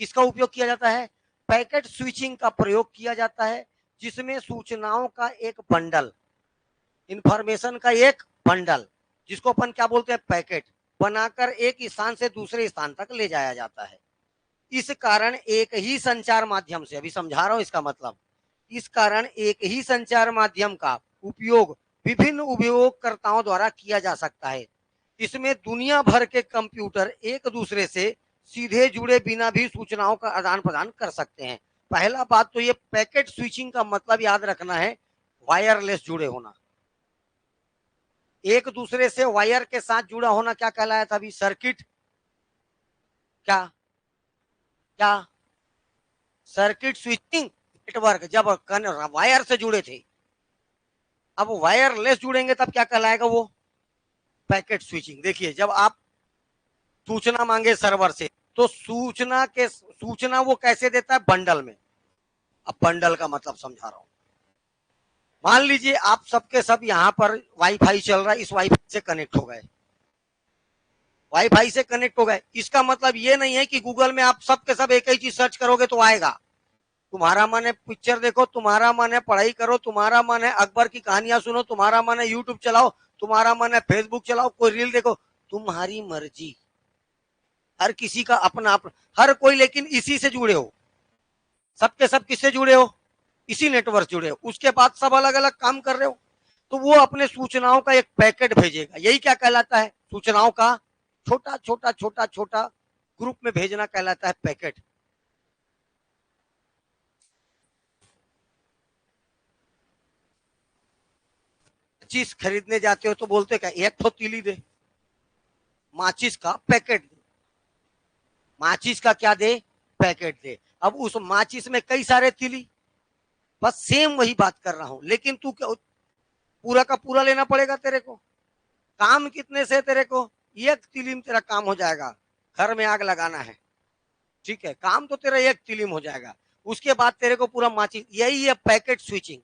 किसका उपयोग किया जाता है? पैकेट स्विचिंग का प्रयोग किया जाता है, जिसमें सूचनाओं का एक बंडल, इंफॉर्मेशन का एक बंडल, जिसको अपन क्या बोलते हैं? पैकेट, बनाकर एक स्थान से दूसरे स्थान तक ले जाया जाता है। इस कारण एक ही संचार माध्यम से, अभी समझा रहा हूं इसका मतलब, इस कारण एक ही संचार माध्यम का उपयोग विभिन्न उपयोगकर्ताओं द्वारा किया जा सकता है। इसमें दुनिया भर के कंप्यूटर एक दूसरे से सीधे जुड़े बिना भी सूचनाओं का आदान प्रदान कर सकते हैं। पहला बात तो ये पैकेट स्विचिंग का मतलब याद रखना है, वायरलेस जुड़े होना। एक दूसरे से वायर के साथ जुड़ा होना क्या कहलाया था अभी? सर्किट, क्या क्या सर्किट स्विचिंग नेटवर्क, जब वायर से जुड़े थे। अब वायरलेस जुड़ेंगे तब क्या कहलाएगा? वो पैकेट स्विचिंग। देखिए, जब आप सूचना मांगे सर्वर से, तो सूचना वो कैसे देता है? बंडल में। अब बंडल का मतलब समझा रहा हूं। मान लीजिए आप सबके सब यहां पर वाईफाई चल रहा है, इस वाईफाई से कनेक्ट हो गए, वाईफाई से कनेक्ट हो गए, इसका मतलब ये नहीं है कि गूगल में आप सबके सब एक ही चीज सर्च करोगे तो आएगा। तुम्हारा मन है पिक्चर देखो, तुम्हारा मन है पढ़ाई करो, तुम्हारा मन है अकबर की कहानियां सुनो, तुम्हारा मन है यूट्यूब चलाओ, तुम्हारा मन है फेसबुक चलाओ, कोई रील देखो, तुम्हारी मर्जी। हर किसी का अपना अपना, हर कोई लेकिन इसी से जुड़े हो, सबके सब किससे जुड़े हो? इसी नेटवर्क जुड़े हो। उसके बाद सब अलग अलग काम कर रहे हो, तो वो अपने सूचनाओं का एक पैकेट भेजेगा। यही क्या कहलाता है? सूचनाओं का छोटा छोटा छोटा छोटा ग्रुप में भेजना कहलाता है पैकेट। चीज खरीदने जाते हो तो बोलते क्या? एक तो तीली दे, माचिस का पैकेट दे, माचिस का क्या दे? पैकेट दे। अब उस माचिस में कई सारे तीली, बस सेम वही बात कर रहा हूं, लेकिन तू क्या पूरा का पूरा लेना पड़ेगा तेरे को? काम कितने से तेरे को? एक तीली में तेरा काम हो जाएगा। घर में आग लगाना है, ठीक है, काम तो तेरा एक तीली में हो जाएगा। उसके बाद तेरे को पूरा माचिस, यही है पैकेट स्विचिंग।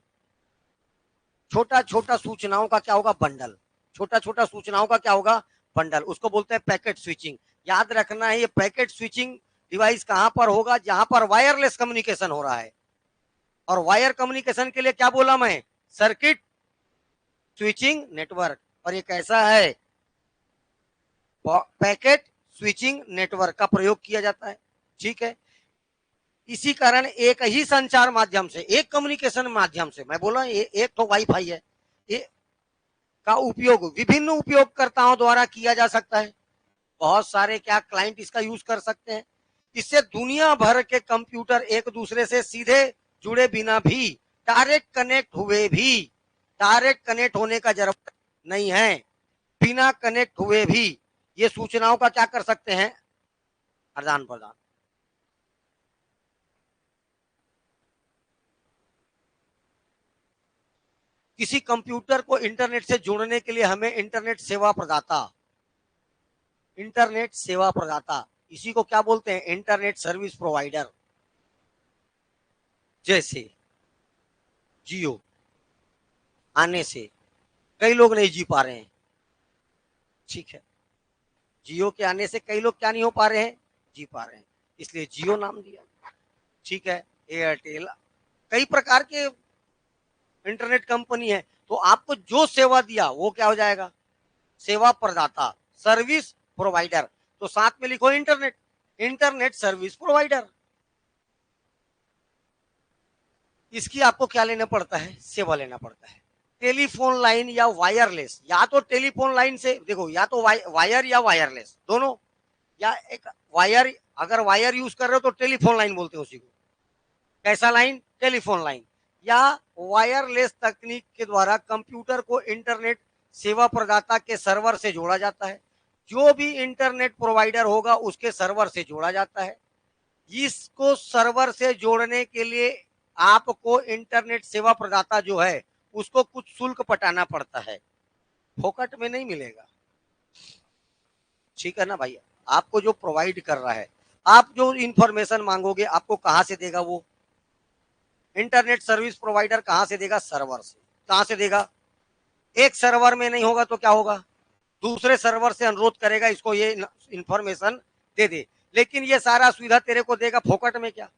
छोटा छोटा सूचनाओं का क्या होगा? बंडल। छोटा छोटा सूचनाओं का क्या होगा? बंडल। उसको बोलते हैं पैकेट स्विचिंग। याद रखना है, ये पैकेट स्विचिंग डिवाइस कहां पर होगा? जहां पर वायरलेस कम्युनिकेशन हो रहा है। और वायर कम्युनिकेशन के लिए क्या बोला मैं? Circuit switching network. और ये कैसा है? पैकेट स्विचिंग नेटवर्क का प्रयोग किया जाता है, ठीक है। इसी कारण एक ही संचार माध्यम से, एक कम्युनिकेशन माध्यम से, मैं बोला एक तो वाईफाई है, ये का उपयोग विभिन्न उपयोगकर्ताओं द्वारा किया जा सकता है। बहुत सारे क्या क्लाइंट इसका यूज कर सकते हैं। इससे दुनिया भर के कंप्यूटर एक दूसरे से सीधे जुड़े बिना भी डायरेक्ट कनेक्ट हुए भी, डायरेक्ट कनेक्ट होने का जरूरत नहीं है, बिना कनेक्ट हुए भी ये सूचनाओं का क्या कर सकते हैं, आदान प्रदान। किसी कंप्यूटर को इंटरनेट से जोड़ने के लिए हमें इंटरनेट सेवा प्रदाता, इंटरनेट सेवा प्रदाता इसी को क्या बोलते हैं, इंटरनेट सर्विस प्रोवाइडर। जैसे जियो आने से कई लोग नहीं जी पा रहे हैं, ठीक है, जियो के आने से कई लोग क्या नहीं हो पा रहे हैं, जी पा रहे हैं, इसलिए जियो नाम दिया, ठीक है। एयरटेल, कई प्रकार के इंटरनेट कंपनी है, तो आपको जो सेवा दिया वो क्या हो जाएगा, सेवा प्रदाता, सर्विस प्रोवाइडर। तो साथ में लिखो इंटरनेट, इंटरनेट सर्विस प्रोवाइडर। इसकी आपको क्या लेना पड़ता है, सेवा लेना पड़ता है। टेलीफोन लाइन या वायरलेस, या तो टेलीफोन लाइन से देखो, या तो वायर या वायरलेस दोनों, या एक वायर, अगर वायर यूज कर रहे हो तो टेलीफोन लाइन बोलते हैं उसी को, कैसा लाइन, टेलीफोन लाइन, या वायरलेस तकनीक के द्वारा कंप्यूटर को इंटरनेट सेवा प्रदाता के सर्वर से जोड़ा जाता है। जो भी इंटरनेट प्रोवाइडर होगा उसके सर्वर से जोड़ा जाता है। इसको सर्वर से जोड़ने के लिए आपको इंटरनेट सेवा प्रदाता जो है उसको कुछ शुल्क पटाना पड़ता है, फोकट में नहीं मिलेगा, ठीक है ना भाई। आपको जो प्रोवाइड कर रहा है, आप जो इंफॉर्मेशन मांगोगे आपको कहां से देगा, वो इंटरनेट सर्विस प्रोवाइडर कहां से देगा, सर्वर से। कहां से देगा, एक सर्वर में नहीं होगा तो क्या होगा, दूसरे सर्वर से अनुरोध करेगा इसको ये इंफॉर्मेशन दे दे, लेकिन ये सारा सुविधा तेरे को देगा फोकट में, क्या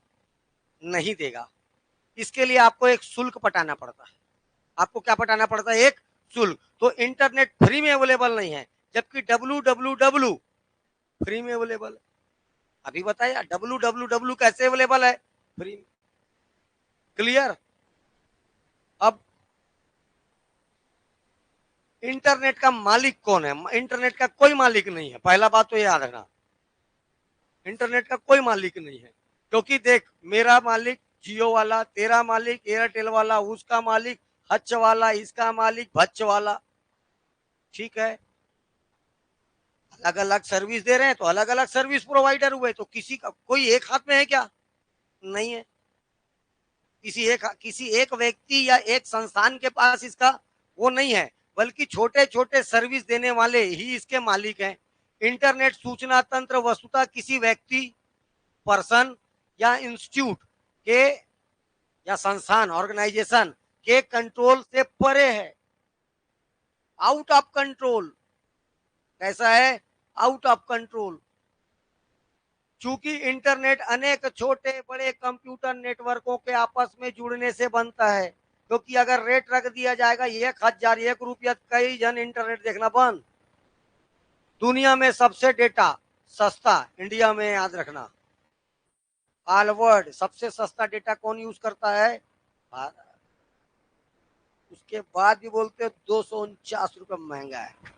नहीं देगा। इसके लिए आपको एक शुल्क पटाना पड़ता है, आपको क्या पटाना पड़ता है, एक शुल्क। तो इंटरनेट फ्री में अवेलेबल नहीं है, जबकि www फ्री में अवेलेबल है। अभी बताया www कैसे अवेलेबल है, फ्री में, क्लियर। अब इंटरनेट का मालिक कौन है, इंटरनेट का कोई मालिक नहीं है, पहला बात तो याद रखना, इंटरनेट का कोई मालिक नहीं है। क्योंकि देख, मेरा मालिक जियो वाला, तेरा मालिक एयरटेल वाला, उसका मालिक हच वाला, इसका मालिक भच्च वाला, ठीक है, अलग अलग सर्विस दे रहे हैं तो अलग अलग सर्विस प्रोवाइडर हुए, तो किसी का कोई एक हाथ में है क्या, नहीं है। किसी एक व्यक्ति या एक संस्थान के पास इसका वो नहीं है, बल्कि छोटे छोटे सर्विस देने वाले ही इसके मालिक हैं। इंटरनेट सूचना तंत्र वस्तुतः किसी व्यक्ति, पर्सन या इंस्टीट्यूट के या संस्थान, ऑर्गेनाइजेशन के कंट्रोल से परे है, आउट ऑफ कंट्रोल। कैसा है, आउट ऑफ कंट्रोल। चूंकि इंटरनेट अनेक छोटे बड़े कंप्यूटर नेटवर्कों के आपस में जुड़ने से बनता है, क्योंकि अगर रेट रख दिया जाएगा 1,000 1 रुपया, कई जन इंटरनेट देखना बंद। दुनिया में सबसे डेटा सस्ता इंडिया में, याद रखना, ऑल वर्ल्ड सबसे सस्ता डेटा कौन यूज करता है, भारत। उसके बाद भी बोलते 249 रुपये महंगा है।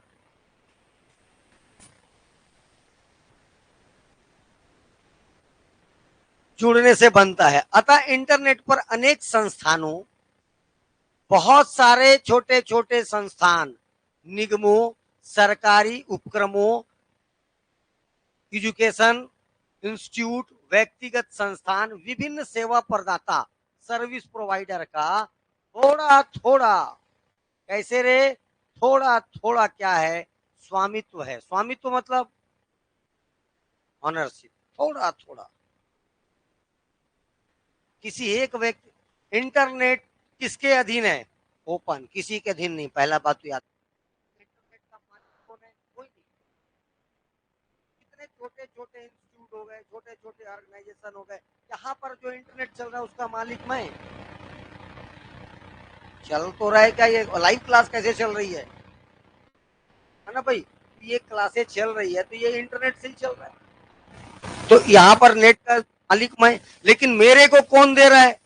जुड़ने से बनता है। अतः इंटरनेट पर अनेक संस्थानों, बहुत सारे छोटे छोटे संस्थान, निगमों, सरकारी उपक्रमों, एजुकेशन इंस्टीट्यूट, व्यक्तिगत संस्थान, विभिन्न सेवा प्रदाता, सर्विस प्रोवाइडर का थोड़ा थोड़ा, कैसे रे, थोड़ा थोड़ा क्या है, स्वामित्व है। स्वामित्व मतलब ऑनरशिप, थोड़ा थोड़ा किसी एक व्यक्ति। इंटरनेट किसके अधीन है, ओपन, किसी के अधीन नहीं, पहला बात तो याद। इंटरनेट का मालिक कौन है, कोई नहीं। कितने छोटे छोटे इंस्टीट्यूट हो गए, छोटे छोटे ऑर्गेनाइजेशन हो गए, यहाँ पर जो इंटरनेट चल रहा है उसका मालिक मैं। चल तो रहा है क्या, ये लाइव क्लास कैसे चल रही है ना भाई, ये क्लासें चल रही है तो ये इंटरनेट से ही चल रहा है, तो यहाँ पर नेट का मालिक मैं, लेकिन मेरे को कौन दे रहा है,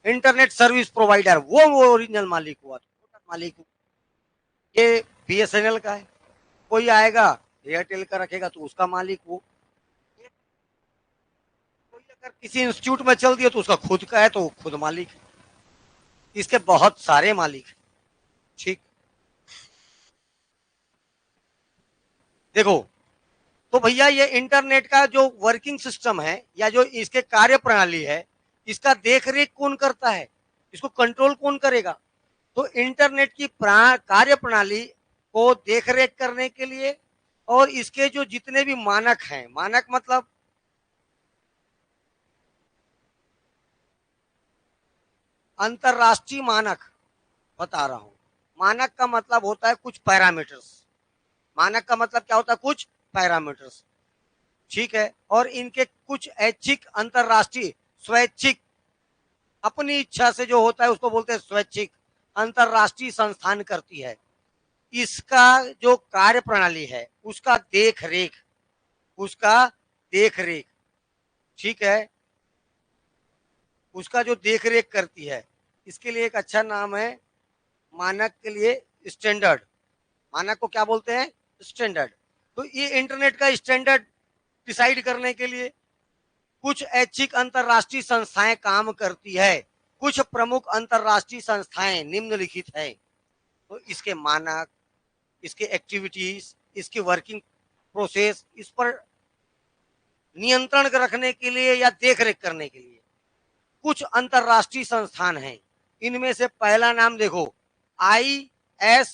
इंटरनेट सर्विस प्रोवाइडर, वो ओरिजिनल मालिक हुआ, मालिक ये बीएसएनएल का है। कोई आएगा एयरटेल का रखेगा तो उसका मालिक वो। कोई अगर किसी इंस्टीट्यूट में चल दिया तो उसका खुद का है, तो वो खुद मालिक है। इसके बहुत सारे मालिक हैं। ठीक, देखो, तो भैया ये इंटरनेट का जो वर्किंग सिस्टम है या जो इसके कार्य प्रणाली है, इसका देख रेख कौन करता है, इसको कंट्रोल कौन करेगा? तो इंटरनेट की कार्य प्रणाली को देख रेख करने के लिए और इसके जो जितने भी मानक हैं, मानक मतलब अंतरराष्ट्रीय मानक बता रहा हूं। मानक का मतलब होता है कुछ पैरामीटर्स। मानक का मतलब क्या होता है? कुछ पैरामीटर्स। ठीक है, और इनके कुछ ऐच्छिक अंतरराष्ट्रीय स्वैच्छिक अपनी इच्छा से जो होता है उसको बोलते हैं स्वैच्छिक अंतरराष्ट्रीय संस्थान करती है। इसका जो कार्य प्रणाली है उसका देख रेख, उसका देख रेख, ठीक है, उसका जो देख रेख करती है, इसके लिए एक अच्छा नाम है मानक के लिए स्टैंडर्ड। मानक को क्या बोलते हैं? स्टैंडर्ड। तो ये इंटरनेट का स्टैंडर्ड डिसाइड करने के लिए कुछ ऐच्छिक अंतरराष्ट्रीय संस्थाएं काम करती है। कुछ प्रमुख अंतरराष्ट्रीय संस्थाएं निम्नलिखित है। तो इसके मानक, इसके एक्टिविटीज, इसकी वर्किंग प्रोसेस, इस पर नियंत्रण रखने के लिए या देखरेख करने के लिए कुछ अंतरराष्ट्रीय संस्थान हैं। इनमें से पहला नाम देखो, ISOC।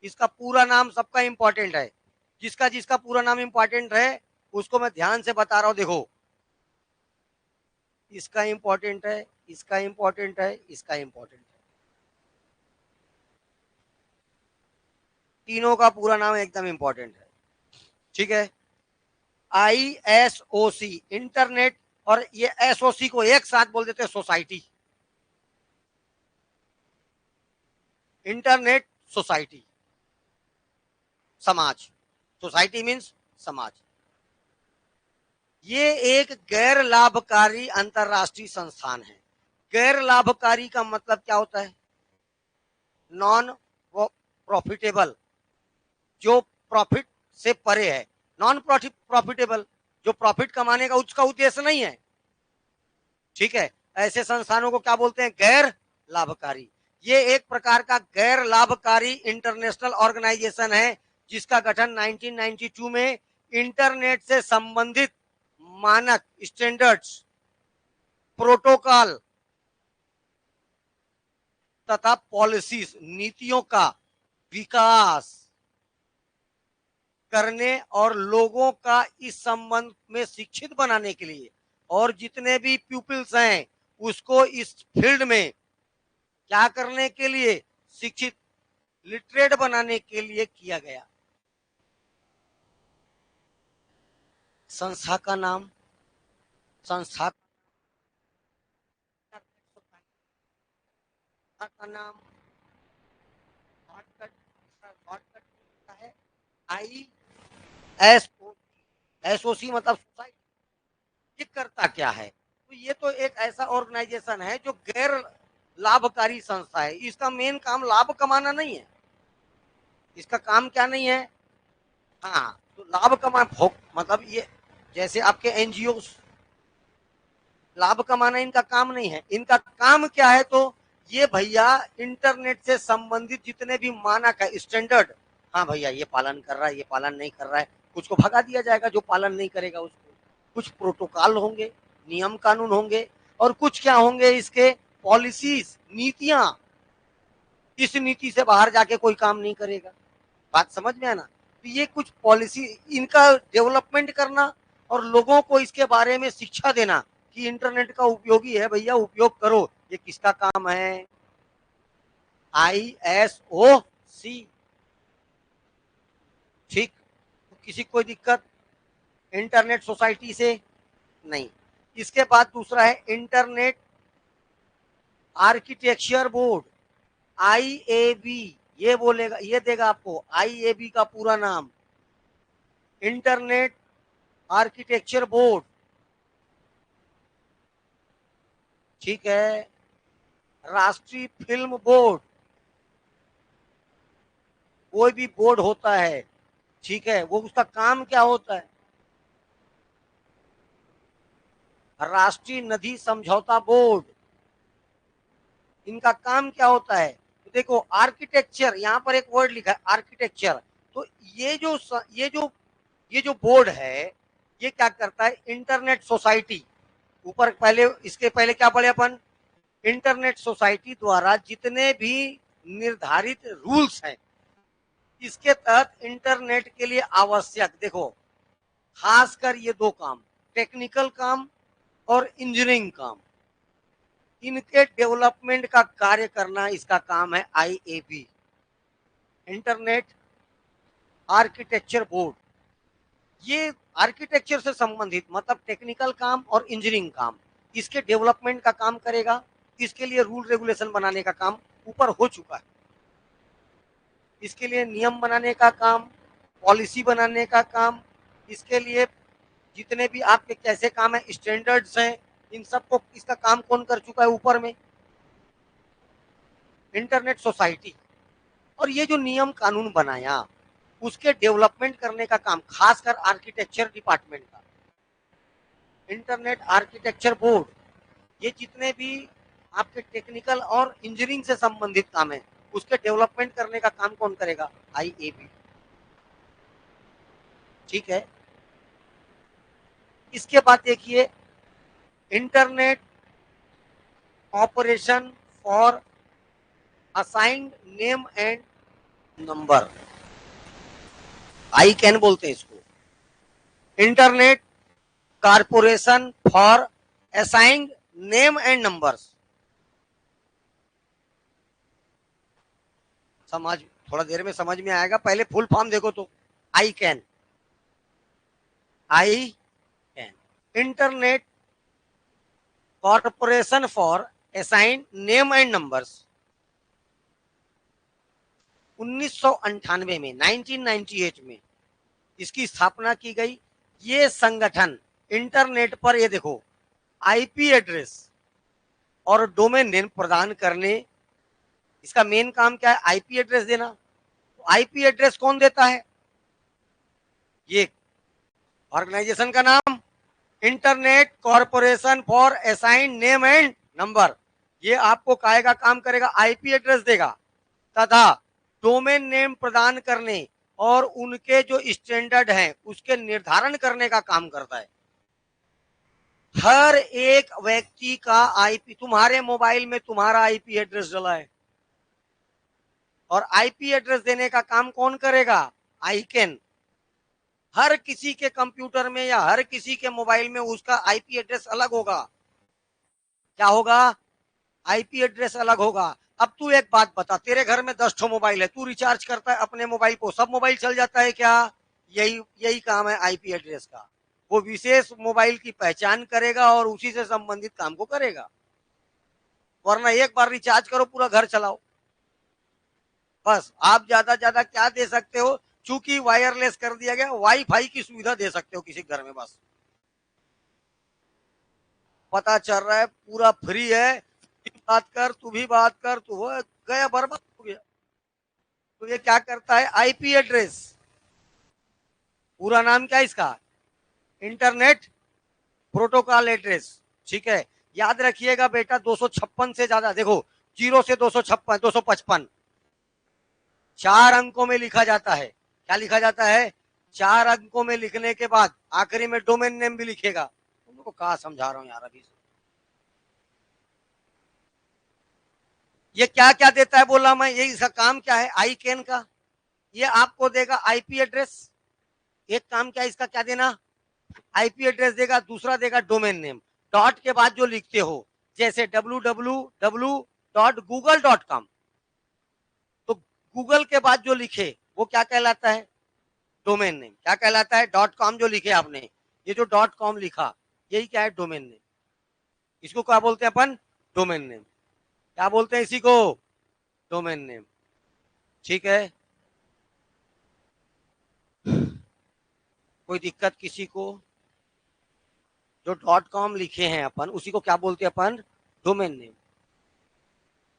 इसका पूरा नाम सबका इंपॉर्टेंट है। जिसका जिसका पूरा नाम इंपॉर्टेंट है उसको मैं ध्यान से बता रहा हूं। देखो, इसका इंपॉर्टेंट है, इसका इंपॉर्टेंट है, इसका इंपॉर्टेंट है। तीनों का पूरा नाम एकदम इंपॉर्टेंट है। ठीक है, ISOC इंटरनेट, और ये SOC को एक साथ बोल देते हैं सोसाइटी, इंटरनेट सोसाइटी, समाज। सोसाइटी मीन्स समाज। ये एक गैर लाभकारी अंतरराष्ट्रीय संस्थान है। गैर लाभकारी का मतलब क्या होता है? नॉन प्रॉफिटेबल, जो प्रॉफिट से परे है। नॉन प्रॉफिटेबल, जो प्रॉफिट कमाने का उसका उद्देश्य नहीं है। ठीक है, ऐसे संस्थानों को क्या बोलते हैं? गैर लाभकारी। ये एक प्रकार का गैर लाभकारी इंटरनेशनल ऑर्गेनाइजेशन है जिसका गठन 1992 में इंटरनेट से संबंधित मानक, स्टैंडर्ड्स, प्रोटोकॉल तथा पॉलिसीज, नीतियों का विकास करने और लोगों का इस संबंध में शिक्षित बनाने के लिए, और जितने भी पीपल्स हैं उसको इस फील्ड में क्या करने के लिए? शिक्षित, लिटरेट बनाने के लिए किया गया। संस्था का नाम, संस्था का नाम शॉर्टकट है ISOC। SOC मतलब सोसाइटी। ये करता क्या है? तो ये तो एक ऐसा ऑर्गेनाइजेशन है जो गैर लाभकारी संस्था है। इसका मेन काम लाभ कमाना नहीं है। इसका काम क्या नहीं है? हाँ, तो लाभ कमा मतलब ये जैसे आपके NGO, लाभ कमाना इनका काम नहीं है। इनका काम क्या है? तो ये भैया इंटरनेट से संबंधित जितने भी मानक है, स्टैंडर्ड, हाँ भैया ये पालन कर रहा है, ये पालन नहीं कर रहा है, कुछ को भगा दिया जाएगा जो पालन नहीं करेगा उसको। कुछ प्रोटोकॉल होंगे, नियम कानून होंगे, और कुछ क्या होंगे? इसके पॉलिसीज, नीतियां। इस नीति से बाहर जाके कोई काम नहीं करेगा। बात समझ में आना? तो ये कुछ पॉलिसी, इनका डेवलपमेंट करना और लोगों को इसके बारे में शिक्षा देना कि इंटरनेट का उपयोगी है, भैया उपयोग करो, ये किसका काम है? ISOC। ठीक, तो किसी कोई दिक्कत इंटरनेट सोसाइटी से नहीं। इसके बाद दूसरा है इंटरनेट आर्किटेक्चर बोर्ड, IAB। ये बोलेगा, ये देगा आपको IAB का पूरा नाम, इंटरनेट आर्किटेक्चर बोर्ड। ठीक है, राष्ट्रीय फिल्म बोर्ड, कोई भी बोर्ड होता है, ठीक है, वो उसका काम क्या होता है? राष्ट्रीय नदी समझौता बोर्ड, इनका काम क्या होता है? तो देखो आर्किटेक्चर, यहाँ पर एक वर्ड लिखा है आर्किटेक्चर। तो ये जो बोर्ड है ये क्या करता है? इंटरनेट सोसाइटी, ऊपर पहले इसके पहले क्या पढ़े अपन? इंटरनेट सोसाइटी द्वारा जितने भी निर्धारित रूल्स हैं इसके तहत इंटरनेट के लिए आवश्यक, देखो खासकर ये दो काम, टेक्निकल काम और इंजीनियरिंग काम, इनके डेवलपमेंट का कार्य करना इसका काम है आईएबी, इंटरनेट आर्किटेक्चर बोर्ड। ये आर्किटेक्चर से संबंधित मतलब टेक्निकल काम और इंजीनियरिंग काम, इसके डेवलपमेंट का काम करेगा। इसके लिए रूल रेगुलेशन बनाने का काम ऊपर हो चुका है, इसके लिए नियम बनाने का काम, पॉलिसी बनाने का काम, इसके लिए जितने भी आपके कैसे काम है, स्टैंडर्ड्स हैं, इन सबको इसका काम कौन कर चुका है? ऊपर में इंटरनेट सोसाइटी। और ये जो नियम कानून बनाया उसके डेवलपमेंट करने का काम खासकर आर्किटेक्चर डिपार्टमेंट का, इंटरनेट आर्किटेक्चर बोर्ड। ये जितने भी आपके टेक्निकल और इंजीनियरिंग से संबंधित काम है उसके डेवलपमेंट करने का काम कौन करेगा? आईएबी। ठीक है, इसके बाद देखिए internet operation for assigned name and number, I can बोलते हैं इसको, internet corporation for assigned name and numbers. समझ, थोड़ा देर में समझ में आएगा, पहले फुल फॉर्म देखो तो I can, internet corporation for assign name and numbers. 1998 में 1998 में इसकी स्थापना की गई। ये संगठन इंटरनेट पर, ये देखो, आईपी एड्रेस और डोमेन नेम प्रदान करने, इसका मेन काम क्या है? आईपी एड्रेस देना। तो आईपी एड्रेस कौन देता है? ये ऑर्गेनाइजेशन का नाम internet corporation for assign name and number. ये आपको कायगा काम करेगा, आईपी एड्रेस देगा तथा डोमेन नेम प्रदान करने और उनके जो स्टैंडर्ड हैं उसके निर्धारण करने का काम करता है। हर एक व्यक्ति का आईपी, तुम्हारे मोबाइल में तुम्हारा आईपी एड्रेस डला है और आईपी एड्रेस देने का काम कौन करेगा? आईकैन। हर किसी के कंप्यूटर में या हर किसी के मोबाइल में उसका आईपी एड्रेस अलग होगा। क्या होगा? आईपी एड्रेस अलग होगा। अब तू एक बात बता, तेरे घर में 10 मोबाइल है, तू रिचार्ज करता है अपने मोबाइल को, सब मोबाइल चल जाता है क्या? यही काम है आईपी एड्रेस का। वो विशेष मोबाइल की पहचान करेगा और उसी से संबंधित काम को करेगा। वरना एक बार रिचार्ज करो पूरा घर चलाओ। बस आप ज्यादा क्या दे सकते हो? चूंकि वायरलेस कर दिया गया, वाईफाई की सुविधा दे सकते हो किसी घर में, बस पता चल रहा है पूरा फ्री है, बात कर, तू भी बात कर, तू गया, बर्बाद हो गया। तो ये क्या करता है? आईपी एड्रेस, पूरा नाम क्या है इसका? Internet protocol address. ठीक है, याद रखिएगा बेटा, 256 से ज्यादा, देखो 0 से 256 255 4 अंकों में लिखा जाता है। क्या लिखा जाता है? 4 अंकों में लिखने के बाद आखिरी में डोमेन नेम भी लिखेगा। तुम लोग को कहा समझा रहा हूं यार अभी। ये क्या क्या देता है बोला मैं, ये इसका काम क्या है? आई कैन का ये आपको देगा आईपी एड्रेस। एक काम क्या है इसका, क्या देना? आईपी एड्रेस देगा। दूसरा देगा डोमेन नेम, डॉट के बाद जो लिखते हो, जैसे www.google.com, तो गूगल के बाद जो लिखे वो क्या कहलाता है? Domain name. क्या कहलाता है? .com जो लिखे आपने, ये जो .com लिखा यही क्या है? Domain name. इसको क्या बोलते हैं अपन? Domain name. क्या बोलते हैं इसी को? Domain name. ठीक है, कोई दिक्कत किसी को? जो .com लिखे हैं अपन उसी को क्या बोलते हैं अपन? Domain name.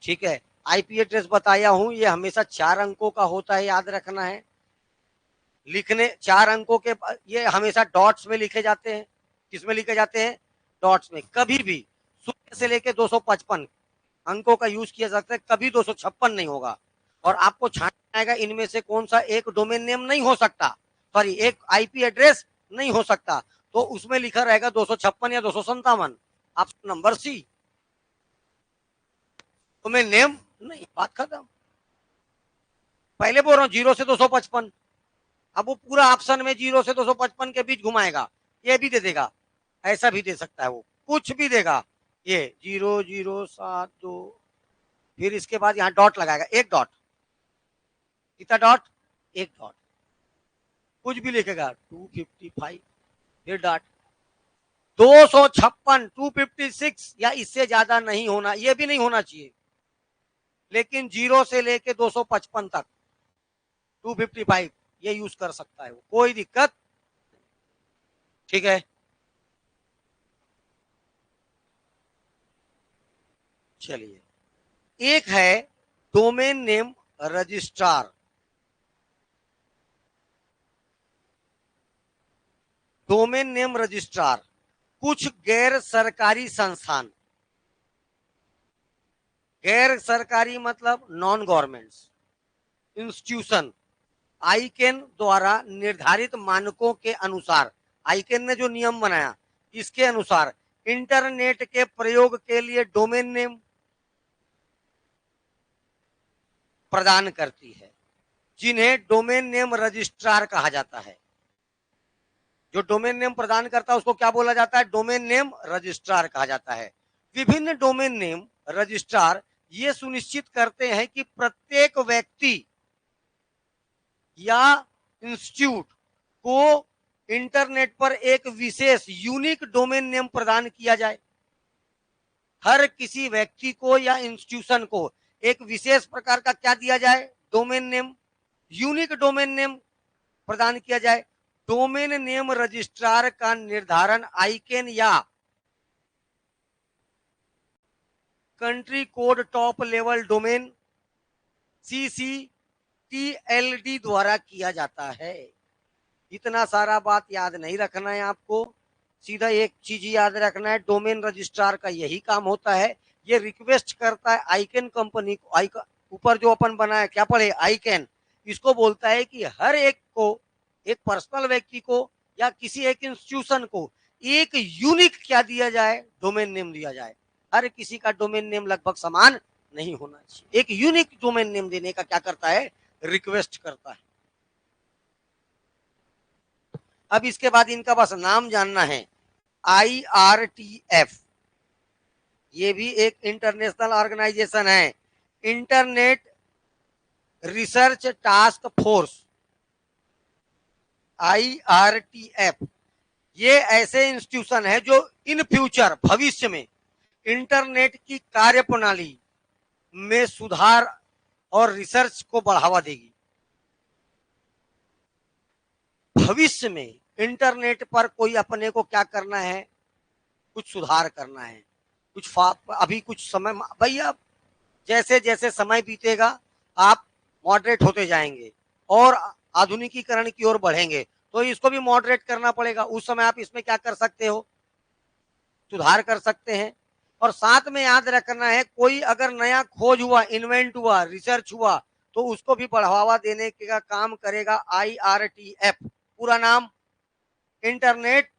ठीक है, आईपी एड्रेस बताया हूं, ये हमेशा 4 अंकों का होता है, याद रखना है। लिखने 4 अंकों के, ये हमेशा डॉट्स में लिखे जाते हैं। किसमें लिखे जाते हैं? डॉट्स में कभी भी 0 से लेके 255 अंकों का यूज किया जाता है, कभी 256 नहीं होगा। और आपको छानना आएगा इनमें से कौन सा एक डोमेन नेम नहीं हो सकता, सॉरी एक आईपी एड्रेस नहीं हो सकता, तो उसमें लिखा रहेगा 256 या 257, option number C. Domain name नहीं, बात खत्म। पहले बोल रहा हूं 0 से 255, अब वो पूरा ऑप्शन में 0 से 255 के बीच घुमाएगा, ये भी दे देगा, ऐसा भी दे सकता है, वो कुछ भी देगा, ये 0072, फिर इसके बाद यहाँ डॉट लगाएगा, एक डॉट, कितना डॉट, एक डॉट, कुछ भी लिखेगा 255, फिर डॉट, 256 256 या इससे ज्यादा नहीं होना, ये भी नहीं होना चाहिए, लेकिन 0 से लेके 255 तक 255 ये यूज कर सकता है वो, कोई दिक्कत, ठीक है। चलिए, एक है domain name registrar. Domain name registrar कुछ गैर सरकारी संस्थान, गैर सरकारी मतलब नॉन गवर्नमेंट्स इंस्टीट्यूशन, आईकेन द्वारा निर्धारित मानकों के अनुसार, आईकेन ने जो नियम बनाया इसके अनुसार इंटरनेट के प्रयोग के लिए डोमेन नेम प्रदान करती है, जिन्हें डोमेन नेम रजिस्ट्रार कहा जाता है। जो डोमेन नेम प्रदान करता है उसको क्या बोला जाता है, डोमेन नेम रजिस्ट्रार कहा जाता है। विभिन्न डोमेन नेम रजिस्ट्रार ये सुनिश्चित करते हैं कि प्रत्येक व्यक्ति या इंस्टीट्यूट को इंटरनेट पर एक विशेष यूनिक डोमेन नेम प्रदान किया जाए। हर किसी व्यक्ति को या इंस्टीट्यूशन को एक विशेष प्रकार का क्या दिया जाए, domain name, unique domain name प्रदान किया जाए। डोमेन नेम रजिस्ट्रार का निर्धारण आईकेन या country code top level domain CCTLD द्वारा किया जाता है। इतना सारा बात याद नहीं रखना है आपको, सीधा एक चीज याद रखना है, डोमेन रजिस्ट्रार का यही काम होता है, ये रिक्वेस्ट करता है आईकेन कंपनी को, ऊपर जो अपन बनाया क्या पढ़े आईकेन, इसको बोलता है कि हर एक को, एक पर्सनल व्यक्ति को या किसी एक इंस्टीट्यूशन को एक यूनिक क्या दिया जाए, डोमेन नेम दिया जाए। हर किसी का डोमेन नेम लगभग समान नहीं होना चाहिए, एक यूनिक डोमेन नेम देने का क्या करता है, रिक्वेस्ट करता है। अब इसके बाद इनका बस नाम जानना है, IRTF, ये भी एक इंटरनेशनल ऑर्गेनाइजेशन है, internet research task force. IRTF ये ऐसे इंस्टीट्यूशन है जो इन फ्यूचर, भविष्य में इंटरनेट की कार्यप्रणाली में सुधार और रिसर्च को बढ़ावा देगी। भविष्य में इंटरनेट पर कोई अपने को क्या करना है, कुछ सुधार करना है, कुछ अभी कुछ समय, भैया जैसे जैसे समय बीतेगा आप मॉडरेट होते जाएंगे और आधुनिकीकरण की ओर बढ़ेंगे, तो इसको भी मॉडरेट करना पड़ेगा। उस समय आप इसमें क्या कर सकते हो, सुधार कर सकते हैं। और साथ में याद रखना है, कोई अगर नया खोज हुआ, इन्वेंट हुआ, रिसर्च हुआ, तो उसको भी बढ़ावा देने का काम करेगा IRTF। पूरा नाम इंटरनेट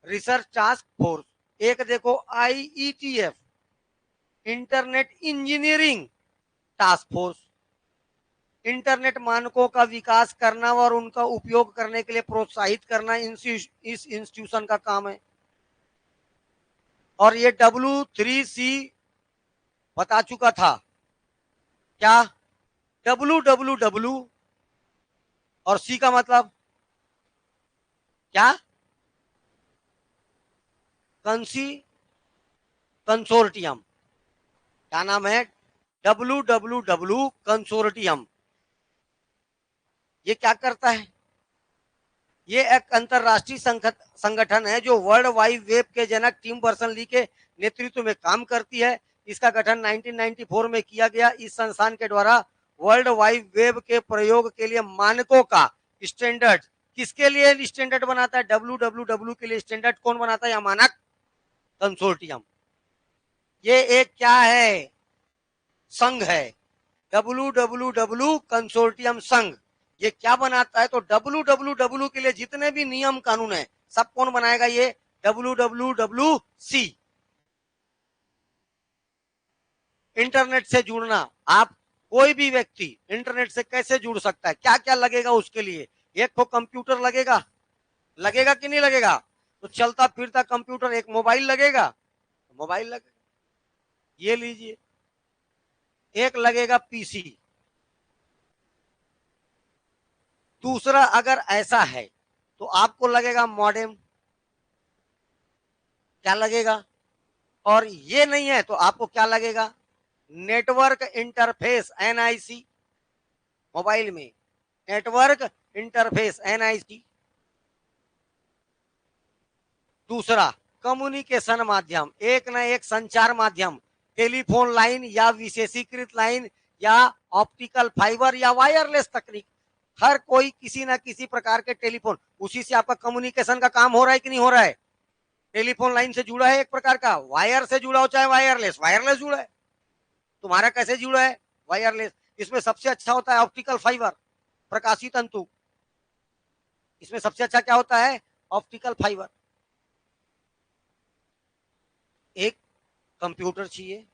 रिसर्च टास्क फोर्स। एक देखो IETF, internet engineering task force, internet मानकों का विकास करना और उनका उपयोग करने के लिए प्रोत्साहित करना इस इंस्टीट्यूशन का काम है। और ये W3C बता चुका था, क्या, WWW और C का मतलब क्या, कंसोर्टियम, क्या नाम है, WWW कंसोर्टियम। ये क्या करता है, ये एक अंतरराष्ट्रीय संगठन है जो वर्ल्ड वाइड वेब के जनक टिम बर्नर्स-ली के नेतृत्व में काम करती है। इसका गठन 1994 में किया गया। इस संस्थान के द्वारा वर्ल्ड वाइड वेब के प्रयोग के लिए मानकों का स्टैंडर्ड, किसके लिए स्टैंडर्ड बनाता है, WWW के लिए स्टैंडर्ड कौन बनाता है या मानक, कंसोर्टियम। ये एक क्या है, संघ है, WWW कंसोर्टियम संघ। ये क्या बनाता है, तो WWW के लिए जितने भी नियम कानून है सब कौन बनाएगा, ये WWWC। इंटरनेट से जुड़ना, आप कोई भी व्यक्ति इंटरनेट से कैसे जुड़ सकता है, क्या क्या लगेगा उसके लिए, एक तो कंप्यूटर लगेगा, लगेगा कि नहीं लगेगा, तो चलता फिरता कंप्यूटर, एक मोबाइल लगेगा, मोबाइल लगेगा, ये लीजिए, एक लगेगा पीसी। दूसरा अगर ऐसा है तो आपको लगेगा मॉडेम, क्या लगेगा, और ये नहीं है तो आपको क्या लगेगा, नेटवर्क इंटरफेस, एनआईसी। मोबाइल में नेटवर्क इंटरफेस, एनआईसी। दूसरा कम्युनिकेशन माध्यम, एक ना एक संचार माध्यम, टेलीफोन लाइन या विशेषीकृत लाइन या ऑप्टिकल फाइबर या वायरलेस तकनीक, हर कोई किसी ना किसी प्रकार के टेलीफोन, उसी से आपका कम्युनिकेशन का काम हो रहा है कि नहीं हो रहा है। टेलीफोन लाइन से जुड़ा है एक प्रकार का, वायर से जुड़ा हो चाहे वायरलेस, वायरलेस जुड़ा है, तुम्हारा कैसे जुड़ा है, वायरलेस। इसमें सबसे अच्छा होता है ऑप्टिकल फाइबर, प्रकाशी तंतु। इसमें सबसे अच्छा क्या होता है, ऑप्टिकल फाइबर। एक कंप्यूटर चाहिए,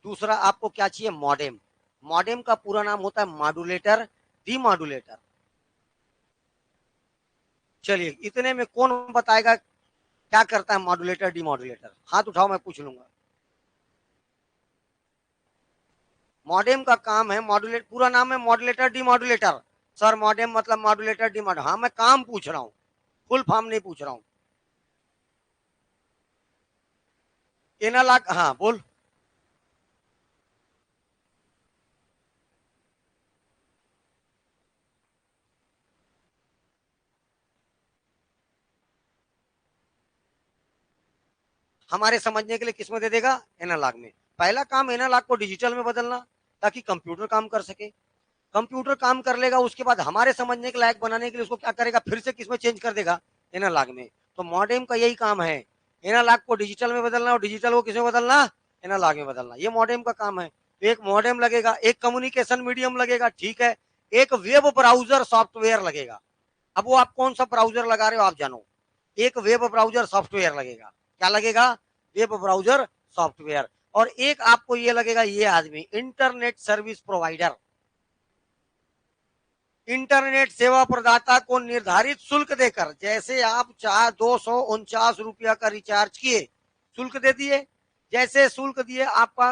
दूसरा आपको क्या चाहिए, मॉडेम। मॉडेम का पूरा नाम होता है मॉड्यूलेटर, डीमॉड्यूलेटर। चलिए इतने में कौन बताएगा क्या करता है मॉड्यूलेटर डीमॉड्यूलेटर, हाथ उठाओ मैं पूछ लूंगा। मॉडेम का काम है मॉड्यूलेट, पूरा नाम है मॉड्यूलेटर डीमॉड्यूलेटर। सर मॉडेम मतलब मॉड्यूलेटर डीमॉड्यूलेटर, हाँ मैं काम पूछ रहा हूँ, फुल फॉर्म नहीं पूछ रहा हूँ। एनालॉग, हाँ बोल। हमारे समझने के लिए किसमें दे देगा, एनालॉग में। पहला काम एनालॉग को डिजिटल में बदलना, ताकि कंप्यूटर काम कर सके। कंप्यूटर काम कर लेगा, उसके बाद हमारे समझने के लायक बनाने के लिए उसको क्या करेगा, फिर से किसमें चेंज कर देगा, एनालॉग में। तो मॉडेम का यही काम है, एनालॉग को डिजिटल में बदलना और डिजिटल को किसमें बदलना, एनालॉग में बदलना, ये मॉडेम का काम है। तो एक मॉडेम लगेगा, एक कम्युनिकेशन मीडियम लगेगा, ठीक है, एक वेब ब्राउजर सॉफ्टवेयर लगेगा। अब वो आप कौन सा ब्राउजर लगा रहे हो आप जानो, एक वेब ब्राउजर सॉफ्टवेयर लगेगा, क्या लगेगा, वेब ब्राउजर सॉफ्टवेयर। और एक आपको ये लगेगा, ये आदमी इंटरनेट सर्विस प्रोवाइडर। इंटरनेट सेवा प्रदाता को निर्धारित शुल्क देकर, जैसे आप चाहे 249 रुपया का रिचार्ज किए, शुल्क दे दिए, जैसे शुल्क दिए आपका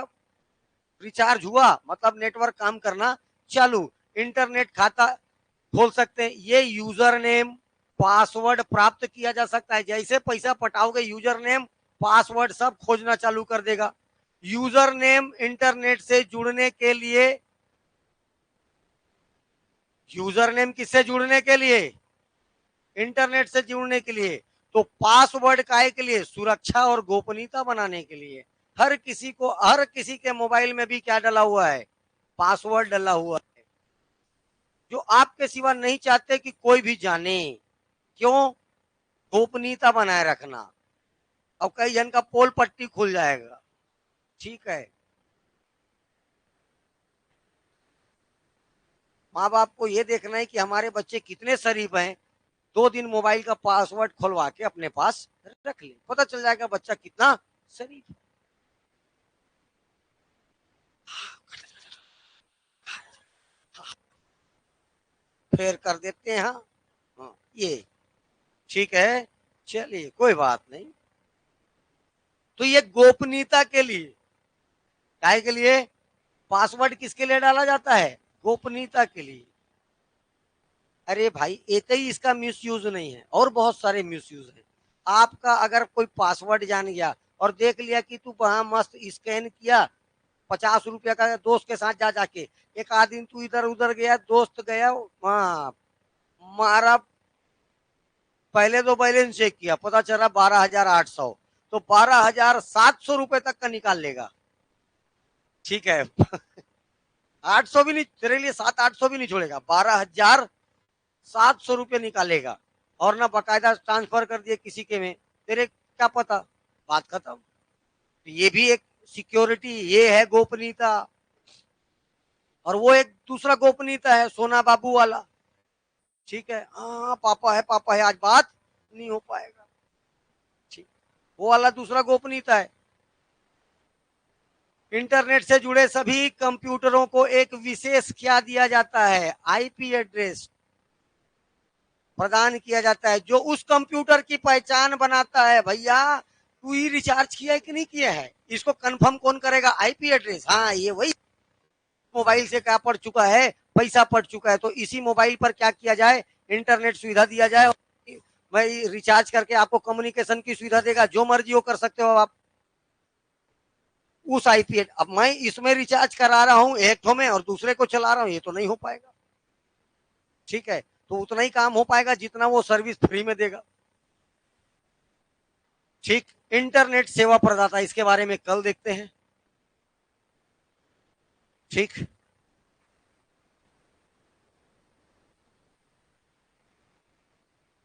रिचार्ज हुआ, मतलब नेटवर्क काम करना चालू, इंटरनेट खाता खोल सकते हैं, ये यूजर नेम पासवर्ड प्राप्त किया जा सकता है। जैसे पैसा पटाओगे यूजर नेम पासवर्ड सब खोजना चालू कर देगा। यूजर नेम इंटरनेट से जुड़ने के लिए, यूजर नेम किससे जुड़ने के लिए, इंटरनेट से जुड़ने के लिए। तो पासवर्ड काय के लिए, सुरक्षा और गोपनीयता बनाने के लिए। हर किसी को, हर किसी के मोबाइल में भी क्या डला हुआ है, पासवर्ड डला हुआ है, जो आपके सिवा नहीं चाहते कि कोई भी जाने। क्यों, गोपनीयता बनाए रखना। अब कई जन का पोल पट्टी खुल जाएगा, ठीक है। माँ बाप को ये देखना है कि हमारे बच्चे कितने शरीफ हैं, 2 दिन मोबाइल का पासवर्ड खुलवा के अपने पास रख ले, पता चल जाएगा बच्चा कितना शरीफ है। फिर कर देते हैं, हाँ हाँ, ये ठीक है, चलिए कोई बात नहीं। तो ये गोपनीयता के लिए, काय के लिए, पासवर्ड किसके लिए डाला जाता है, गोपनीयता के लिए। अरे भाई एक ही इसका मिसयूज नहीं है, और बहुत सारे मिसयूज है। आपका अगर कोई पासवर्ड जान गया और देख लिया कि तू वहां मस्त स्कैन किया, 50 रुपया का, दोस्त के साथ जा जाके, एक आदमी तू इधर उधर गया, दोस्त गया वहां मारा, पहले तो बैलेंस चेक किया, पता चला 12,800, तो 12,700 रुपए तक का निकाल लेगा, ठीक है। 800 भी नहीं, तेरे लिए 700-800 भी नहीं छोड़ेगा, 12,700 रुपये निकालेगा। और ना बकायदा ट्रांसफर कर दिए किसी के में, तेरे क्या पता। बात खत्म। ये भी एक सिक्योरिटी, ये है गोपनीयता। और वो एक दूसरा गोपनीयता है सोना बाबू वाला। ठीक है, हाँ पापा है, आज बात नहीं हो पाएगा। ठीक, वो वाला दूसरा गोपनीयता है। इंटरनेट से जुड़े सभी कंप्यूटरों को एक विशेष क्या दिया जाता है, आईपी एड्रेस प्रदान किया जाता है, जो उस कंप्यूटर की पहचान बनाता है। भैया तू ही रिचार्ज किया है कि नहीं किया है, इसको कंफर्म कौन करेगा, आईपी एड्रेस। हाँ, ये वही मोबाइल से क्या पड़ चुका है, पैसा पड़ चुका है, तो इसी मोबाइल पर क्या किया जाए, इंटरनेट सुविधा दिया जाए। भाई रिचार्ज करके आपको कम्युनिकेशन की सुविधा देगा, जो मर्जी हो कर सकते हो आप उस आईपी। अब मैं इसमें रिचार्ज करा रहा हूं एक तो में और दूसरे को चला रहा हूं, ये तो नहीं हो पाएगा। ठीक है, तो उतना ही काम हो पाएगा जितना वो सर्विस फ्री में देगा। ठीक, इंटरनेट सेवा प्रदाता, इसके बारे में कल देखते हैं। ठीक।